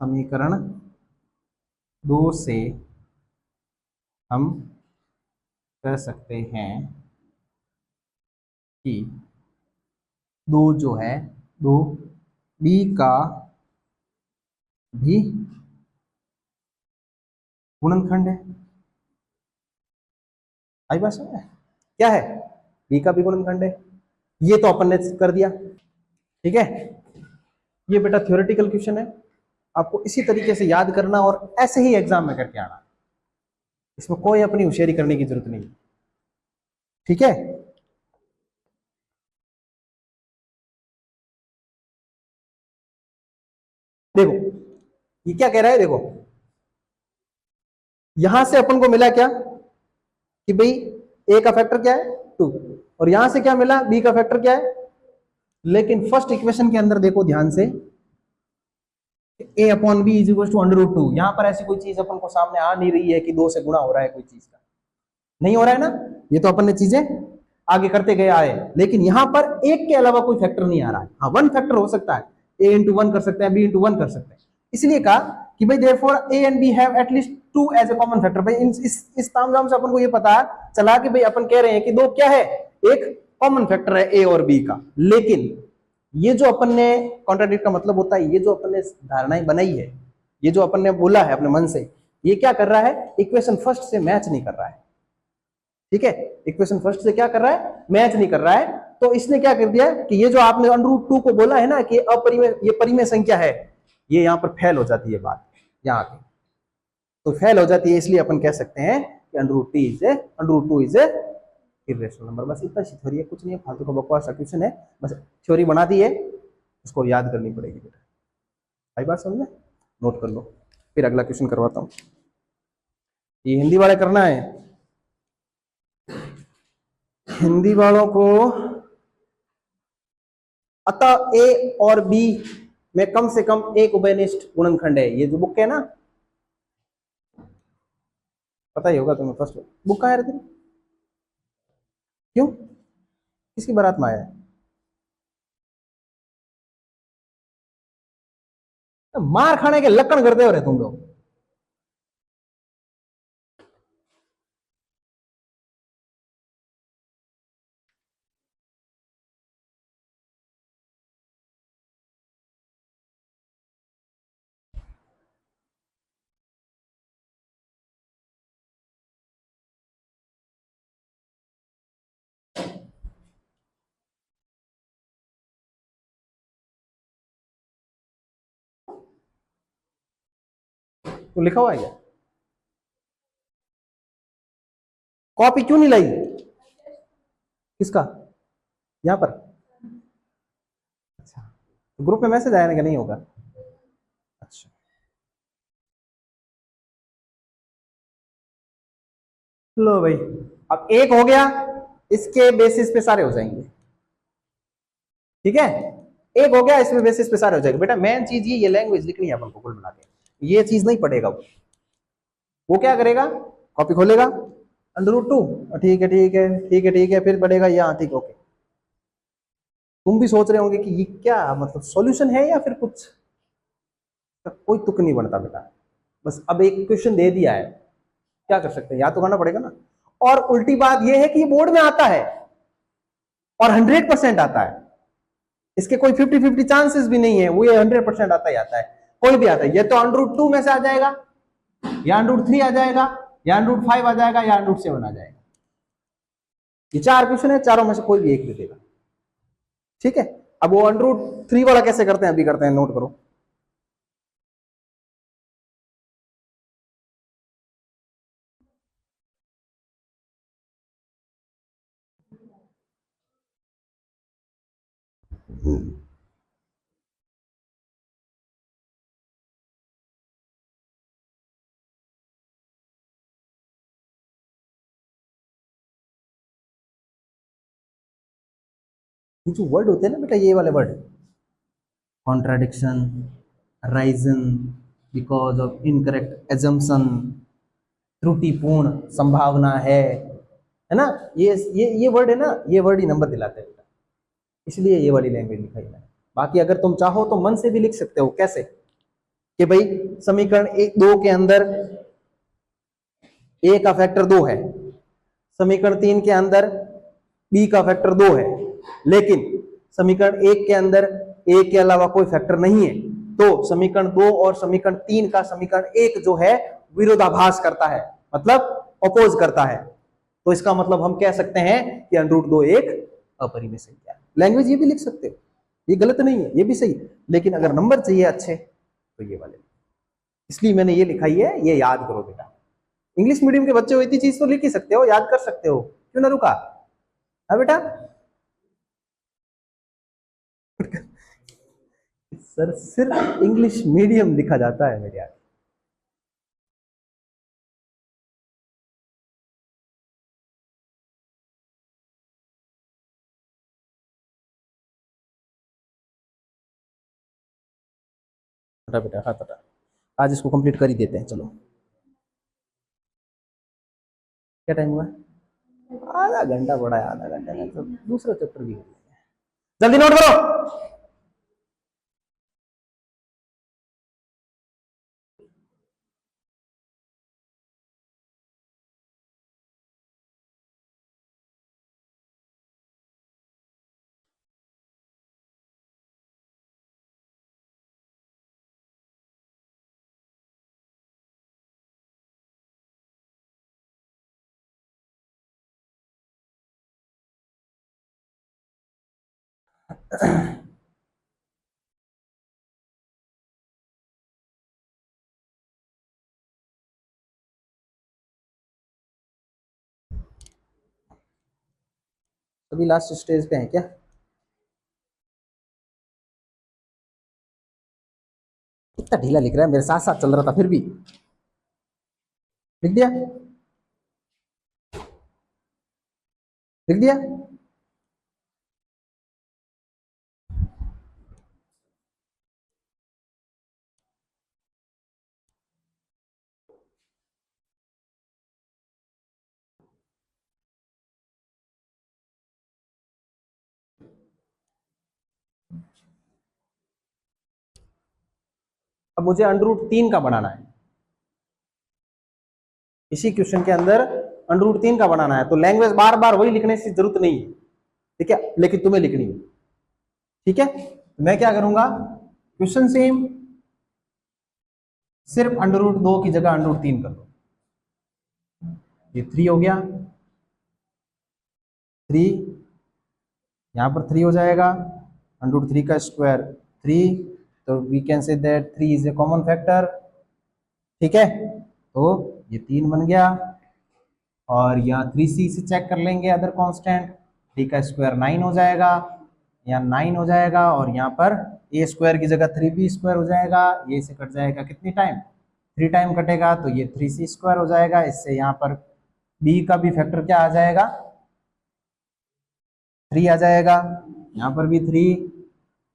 समीकरण 2 से हम कह सकते हैं कि 2 जो है, 2 b का भी गुणनखंड है। आई बात समझ में? क्या है, b का भी गुणनखंड है। ये तो अपन ने कर दिया। ठीक है, ये बेटा थ्योरेटिकल क्वेश्चन है, आपको इसी तरीके से याद करना और ऐसे ही एग्जाम में करके आना। इसमें कोई अपनी होशियारी करने की जरूरत नहीं। ठीक है, देखो ये क्या कह रहा है, देखो यहां से अपन को मिला क्या कि भाई a का फैक्टर क्या है, 2, और यहां से क्या मिला, b का फैक्टर क्या है। लेकिन फर्स्ट इक्वेशन के अंदर देखो ध्यान से, a upon B is equal to √2। यहां पर ऐसी कोई चीज अपन को सामने आ नहीं रही है कि 2 से गुणा हो रहा है, कोई चीज का नहीं हो रहा है ना। ये तो अपन ने चीजें आगे करते गए आए, लेकिन यहां पर एक के अलावा कोई फैक्टर नहीं आ रहा है। हाँ, वन फैक्टर हो सकता है, a इंटू 1 कर सकते हैं, b इंटू 1 कर सकते हैं। इसलिए कहा कि भाई therefore a and b have at least 2 as a common factor. भाई इस तामझाम से अपन को ये पता चला कि भाई अपन कह रहे हैं कि 2 क्या है, एक कॉमन फैक्टर है a और b का। लेकिन ये जो अपन ने कॉन्ट्राडिक्ट का मतलब होता है, ये जो अपन ने धारणाएं बनाई है, ये जो अपन ने बोला है अपने मन से, ये क्या कर रहा है, इक्वेशन फर्स्ट से मैच नहीं कर रहा है। ठीक है, इक्वेशन फर्स्ट से क्या कर रहा है, मैच नहीं कर रहा है। तो इसने क्या कर दिया कि ये जो आपने √2 को बोला है ना कि अपरिमेय, ये परिमेय संख्या है, ये यहां पर फेल हो जाती है बात, यहाँ पे तो फेल हो जाती है। इसलिए अपन कह सकते हैं कि √2 इज ए इरेशनल नंबर। बस इतना सी थ्योरी है, कुछ नहीं है, फालतू का बकवास क्वेश्चन है, बस थ्योरी बना दी है, उसको याद करनी पड़ेगी बेटा। आई बात समझ में? नोट कर लो, फिर अगला क्वेश्चन करवाता हूँ। ये हिंदी वाले करना है, हिंदी वालों को अतः ए और बी में कम से कम एक उभयनिष्ठ गुणनखंड है। ये जो बुक है ना, पता ही होगा तुम्हें, फर्स्ट बुक कहाँ है रे तेरी? क्यों, किसकी बारात में आया है? मार खाने के लक्षण करते हो रहे तुम लोग। तो लिखा हुआ है क्या? कॉपी क्यों नहीं लाई? किसका? यहां पर? अच्छा, तो ग्रुप में मैसेज आया ना कि नहीं होगा? अच्छा, लो भाई, अब एक हो गया, इसके बेसिस पे सारे हो जाएंगे। ठीक है, एक हो गया, इसमें बेसिस पे सारे हो जाएंगे। बेटा मेन चीज ये लैंग्वेज लिखनी है अपन को कुल मिला के, ये चीज नहीं पढ़ेगा वो क्या करेगा? कॉपी खोलेगा, √2, ठीक है ठीक है ठीक है ठीक है, फिर पढ़ेगा यहाँ, ठीक ओके। तुम भी सोच रहे होंगे कि ये क्या मतलब सॉल्यूशन है या फिर कुछ, कोई तुक नहीं बनता बेटा। बस अब एक क्वेश्चन दे दिया है, क्या कर सकते हैं, याद तो करना पड़ेगा ना। और उल्टी बात यह है कि ये बोर्ड में आता है और 100% आता है, इसके कोई 50-50 चांसेस भी नहीं है, वो ये 100% आता ही आता है। कोई भी आता है, ये तो √2 में से आ जाएगा, या √3 आ जाएगा, या √5 आ जाएगा, या √7 आ जाएगा। ये 4 क्वेश्चन है, चारों में से कोई भी एक दे देगा। ठीक है, अब वो √3 वाला कैसे करते हैं अभी करते हैं, नोट करो। ये जो वर्ड होते हैं ना बेटा, ये वाले word, contradiction, Ryzen, because of incorrect assumption, त्रुटिपूर्ण संभावना है ना, ये वर्ड है ना, ये वर्ड ही नंबर दिलाते हैं बेटा, इसलिए ये वाली लैंग्वेज लिखाई है। बाकी अगर तुम चाहो तो मन से भी लिख सकते हो। कैसे? कि भाई समीकरण 1-2 के अंदर ए का फैक्टर 2 है, समीकरण 3 के अंदर बी का फैक्टर 2 है, लेकिन समीकरण 1 के अंदर ए के अलावा कोई फैक्टर नहीं है, तो समीकरण 2 और समीकरण 3 का समीकरण 1 जो है विरोधाभास करता है, मतलब अपोज करता है। तो इसका मतलब हम कह सकते हैं कि √2 एक अपरिमेय संख्या है। लैंग्वेज ये भी लिख सकते हो, ये गलत नहीं है, ये भी सही है, लेकिन अगर नंबर चाहिए अच्छे तो ये वाले, इसलिए मैंने ये लिखाई है, ये याद करो बेटा। इंग्लिश मीडियम के बच्चे हो, इतनी चीज तो लिख ही सकते हो, याद कर सकते हो, क्यों ना रुका? है बेटा? सर सिर्फ इंग्लिश मीडियम लिखा जाता है मेरे यार। बेटा बेटा हाँ बेटा, आज इसको कंप्लीट कर ही देते हैं, चलो। क्या टाइम हुआ? आधा घंटा पड़ा है, आधा घंटा में तो दूसरा चैप्टर भी कर लेंगे। जल्दी नोट करो। अभी लास्ट स्टेज पे है क्या? कितना ढीला लिख रहा है, मेरे साथ साथ चल रहा था फिर भी लिख दिया, लिख दिया। अब मुझे √3 का बनाना है, इसी क्वेश्चन के अंदर √3 का बनाना है, तो लैंग्वेज बार बार वही लिखने की जरूरत नहीं है, ठीक है, लेकिन तुम्हें लिखनी है, ठीक है। मैं क्या करूंगा, क्वेश्चन सेम, सिर्फ √2 की जगह √3 कर दो, ये 3 हो गया, 3 यहां पर 3 हो जाएगा, √3 का स्क्वायर 3, तो we can say that 3 is a common factor, ठीक है, तो ये 3 बन गया, और यहाँ 3c से चेक कर लेंगे अदर कांस्टेंट, 3 का स्क्वायर 9 हो जाएगा, यहाँ 9 हो जाएगा, और यहाँ पर a स्क्वायर की जगह 3b स्क्वायर हो जाएगा, ये से कट जाएगा कितनी टाइम, 3 टाइम कटेगा, तो ये 3c स्क्वायर हो जाएगा, इससे यहाँ पर b का भी फैक्टर क्या आ जाएगा, 3 आ जाएगा, यहाँ पर भी 3,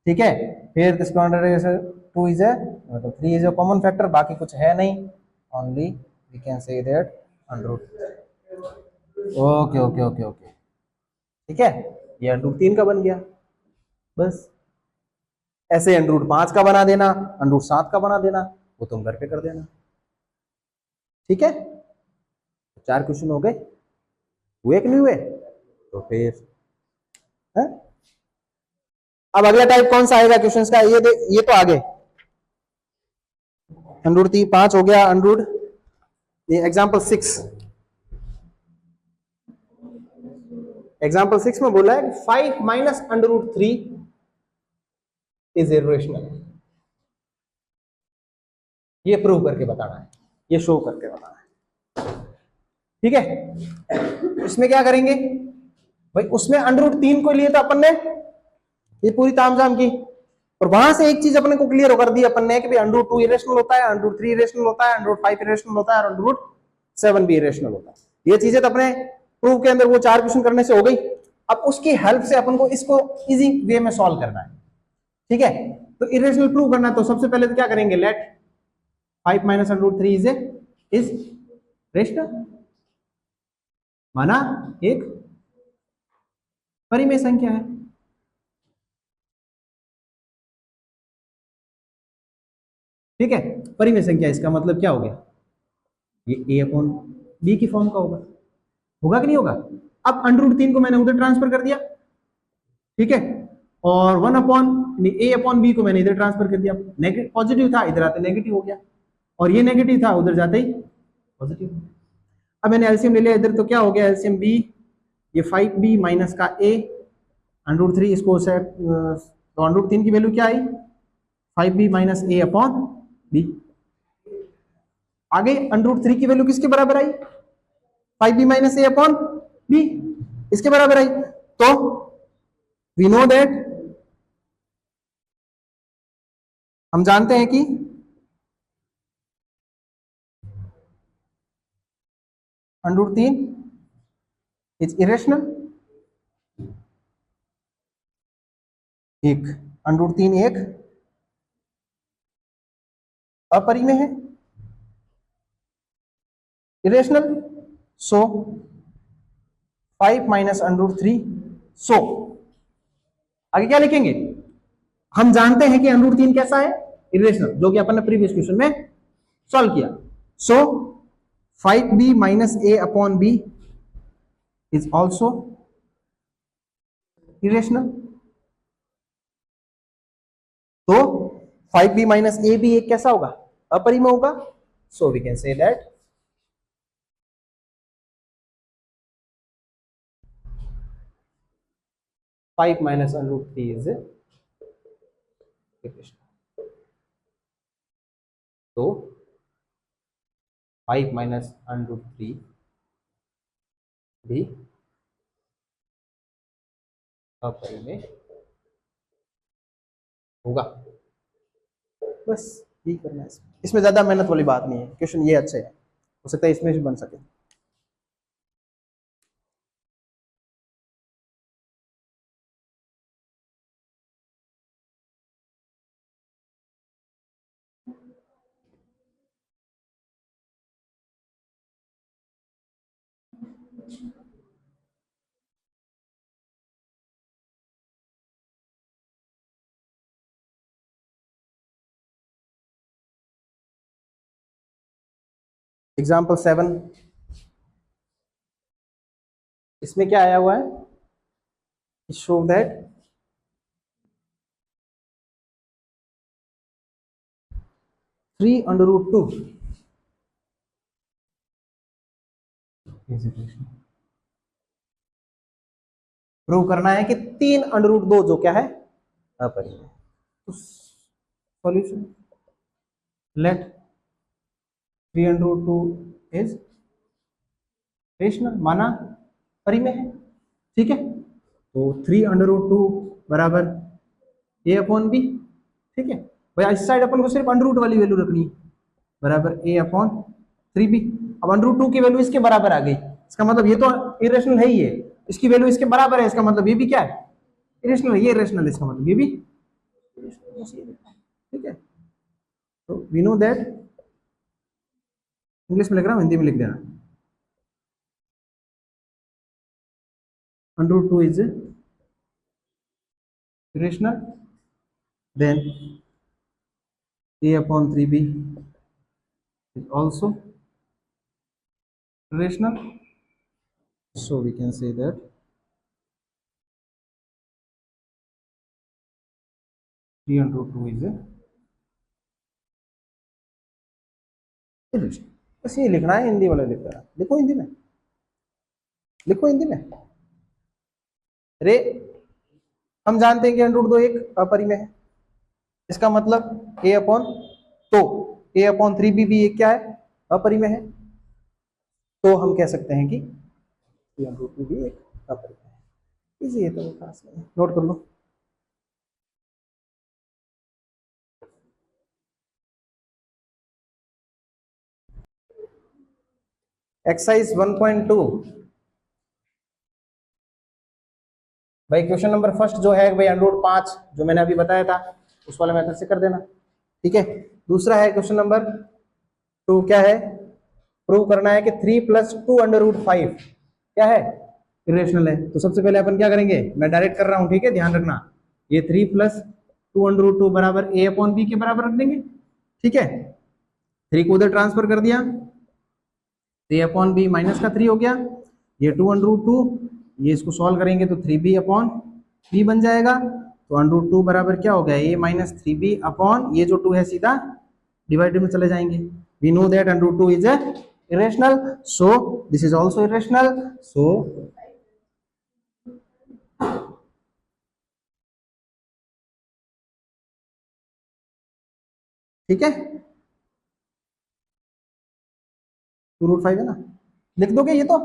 ठीक है, फिर दिस काउंटर 2 इज ए, मतलब 3 इज ए कॉमन फैक्टर, बाकी कुछ है नहीं, only we can say that √, okay okay okay okay, ठीक है, ये √3 का बन गया, बस। ऐसे √5 का बना देना, √7 का बना देना, वो तुम घर पे कर देना, ठीक है। 4 क्वेश्चन हो गए, हुए कि नहीं हुए, तो फिर है? अब अगला टाइप कौन सा आएगा क्वेश्चंस का, ये तो आगे √5 हो गया, ये एग्जाम्पल 6, एग्जाम्पल 6 में बोला है 5 माइनस √3 इज इरेशनल, ये प्रूव करके बताना है, ये शो करके बताना है, ठीक है। इसमें क्या करेंगे भाई, उसमें √3 को लिए तो अपन ने ये पूरी तामझाम की, और वहां से एक चीज अपने को क्लियर कर दी अपन ने कि भाई √2 इरेशनल होता है, √3 इरेशनल होता है, √5 इरेशनल होता है, और √7 भी इरेशनल होता है। ये चीजें तो अपने प्रूफ के अंदर वो 4 क्वेश्चन करने से हो गई। अब उसकी हेल्प से अपन को इसको इजी वे में सॉल्व करना है, ठीक है। तो इरेशनल प्रूव करना है, तो सबसे पहले तो क्या करेंगे, लेट 5 माइनस √3 इज रेशनल, माना एक परिमेय संख्या है, ठीक है। परिमेय संख्या, इसका मतलब क्या हो गया, ये a/b की फॉर्म का होगा, होगा कि नहीं होगा। अब √3 को मैंने उधर ट्रांसफर कर दिया, ठीक है, और 1/a/b को मैंने इधर ट्रांसफर कर दिया, नेगेटिव पॉजिटिव था, इधर आते नेगेटिव हो गया, और ये नेगेटिव था, उधर जाते ही पॉजिटिव। अब मैंने एलसीएम ले लिया इधर, तो क्या हो गया, एलसीएम b, ये 5b माइनस का a, √3 इसको सेट, तो √3 की वैल्यू क्या आई, 5b माइनस a/b। आगे √3 की वैल्यू किसके बराबर आई, 5b माइनस a/b, इसके बराबर आई। तो वी नो दैट, हम जानते हैं कि √3 इज इरेशनल, एक √3 एक अपरिमेय है, इरेशनल, सो 5 माइनस √3, सो आगे क्या लिखेंगे, हम जानते हैं कि √3 कैसा है, इरेशनल, जो कि अपन ने प्रीवियस क्वेश्चन में सॉल्व किया। सो 5b minus a/b is also irrational, तो 5b माइनस a भी एक कैसा होगा, अपरिमेय होगा, so we can say that 5 minus √3 is irrational. तो 5 माइनस √3 भी अपरिमेय होगा, बस यही करना है। इसमें ज्यादा मेहनत वाली बात नहीं है, क्वेश्चन ये अच्छे है, हो सकता है इसमें भी बन सके। एग्जाम्पल 7, इसमें क्या आया हुआ है, show that three under root two prove करना है कि 3 अंडर रूट 2 जो क्या है अपरिमेय। तो solution, let 3 under root 2 is rational, माना परिमेय है, ठीक है। तो 3 अंडर रूट 2 बराबर ए अपॉन बी, ठीक है भाई। इस साइड अपन को सिर्फ अंडर रूट वाली वैल्यू रखनी है, बराबर ए अपॉन 3b। अब अंडर रूट 2 की वैल्यू इसके बराबर आ गई, इसका मतलब ये तो इरेशनल है ही है, इसकी वैल्यू इसके बराबर है, इसका मतलब ये भी क्या है, इरेशनल है, ये इरेशनल है, इसका मतलब ये भी, ठीक है। तो वी नो दैट, इंग्लिश में लिख रहा हूं, हिंदी में लिख देना, under root 2 is irrational, then a upon 3b is also irrational, so we can say that three under root 2 is irrational। बस ये लिखना है, हिंदी वाला लिख रहा, लिखो हिंदी में, लिखो हिंदी में। रे हम जानते हैं कि अंडर रूट 2 एक अपरिमेय है, इसका मतलब a अपॉन, तो a अपॉन 3b भी एक क्या है, अपरिमेय है, तो हम कह सकते हैं कि अंडर रूट 2 भी एक अपरिमेय है। इजी है, तो खास नहीं, नोट कर लो। एक्सरसाइज 1.2 भाई, क्वेश्चन नंबर फर्स्ट जो है भाई अंडर रूट 5 जो मैंने अभी बताया था उस वाले मेथड से कर देना, ठीक है। दूसरा है क्वेश्चन नंबर 2, क्या है, प्रूव करना है कि 3 प्लस 2 अंडर रूट 5 क्या है, इरेशनल है। तो सबसे पहले अपन क्या करेंगे, मैं डायरेक्ट कर रहा हूं, ठीक है, ध्यान रखना, ये 3 प्लस 2 अंडर रूट 2 बराबर ए अपॉन बी के बराबर रख देंगे, ठीक है। 3 को उधर ट्रांसफर कर दिया, ए अपॉन बी माइनस का 3 हो गया, ये 2 अंडर रूट 2, ये इसको सॉल्व करेंगे तो 3b अपॉन बी बन जाएगा। तो अंडर रूट 2 बराबर क्या हो गया, a माइनस 3b अपॉन ये जो 2 है सीधा डिवाइडेड में चले जाएंगे। We know that under root 2 is irrational, so this is also irrational, so ठीक है, 2 रूट 5 है ना, लिख दोगे, ये तो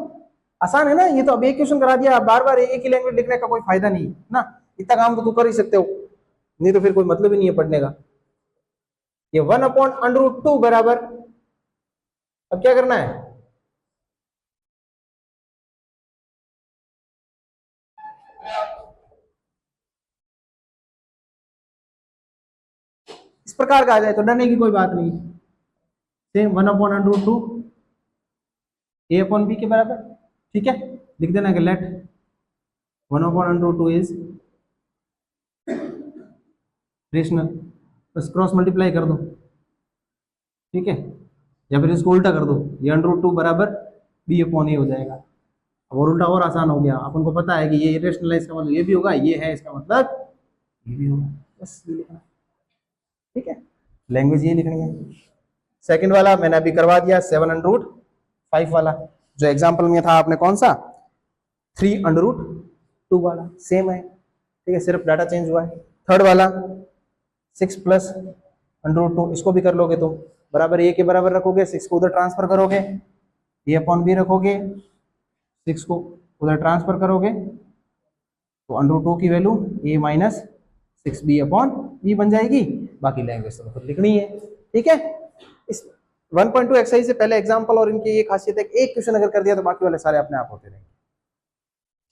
आसान है ना, ये तो अब एक क्वेश्चन करा दिया, बार बार एक ही लैंग्वेज लिखने का कोई फायदा नहीं है ना, इतना काम तो तू कर ही सकते हो, नहीं तो फिर कोई मतलब ही नहीं है पढ़ने का। ये 1 अपॉन अंडर रूट 2 बराबर, अब क्या करना है, इस प्रकार का आ जाए तो डरने की कोई बात नहीं, same 1 upon under root 2 A upon B के बराबर, ठीक है। लिख देना कि let 1 upon under root 2 is rational, बस क्रॉस मल्टीप्लाई कर दो, ठीक है, या फिर इसको उल्टा कर दो, ये अंडर रूट 2 बराबर बी अपॉन ए हो जाएगा। अब और उल्टा और आसान हो गया, अपन को पता है कि ये इरेशनल है, इसका मतलब ये भी होगा, ये है इसका मतलब ये भी होगा, बस ये लिखना, ठीक है, लैंग्वेज ये लिखनी है। सेकंड वाला मैंने अभी करवा दिया, 7 अंडर रूट 5 वाला, जो एग्जांपल में था आपने कौन सा, 3 अंडर रूट 2 वाला, सेम है, ठीक है, सिर्फ डाटा चेंज हुआ है। थर्ड वाला 6 प्लस अंडर रूट 2, इसको भी कर लोगे तो बराबर ए के बराबर रखोगे, 6 को उधर ट्रांसफर करोगे, ए अपॉन बी रखोगे, 6 को उधर ट्रांसफर करोगे तो अंडर रूट 2 की वैल्यू ए माइनस 6b अपॉन बी बन जाएगी। बाकी लैंग्वेज तो खुद लिखनी है, ठीक है। इस 1.2 एक्सरसाइज से पहले एग्जांपल और इनकी ये खासियत है कि एक क्वेश्चन अगर कर दिया तो बाकी वाले सारे अपने आप होते रहेंगे,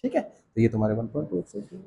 ठीक है। तो ये तुम्हारे 1.2 एक्सरसाइज,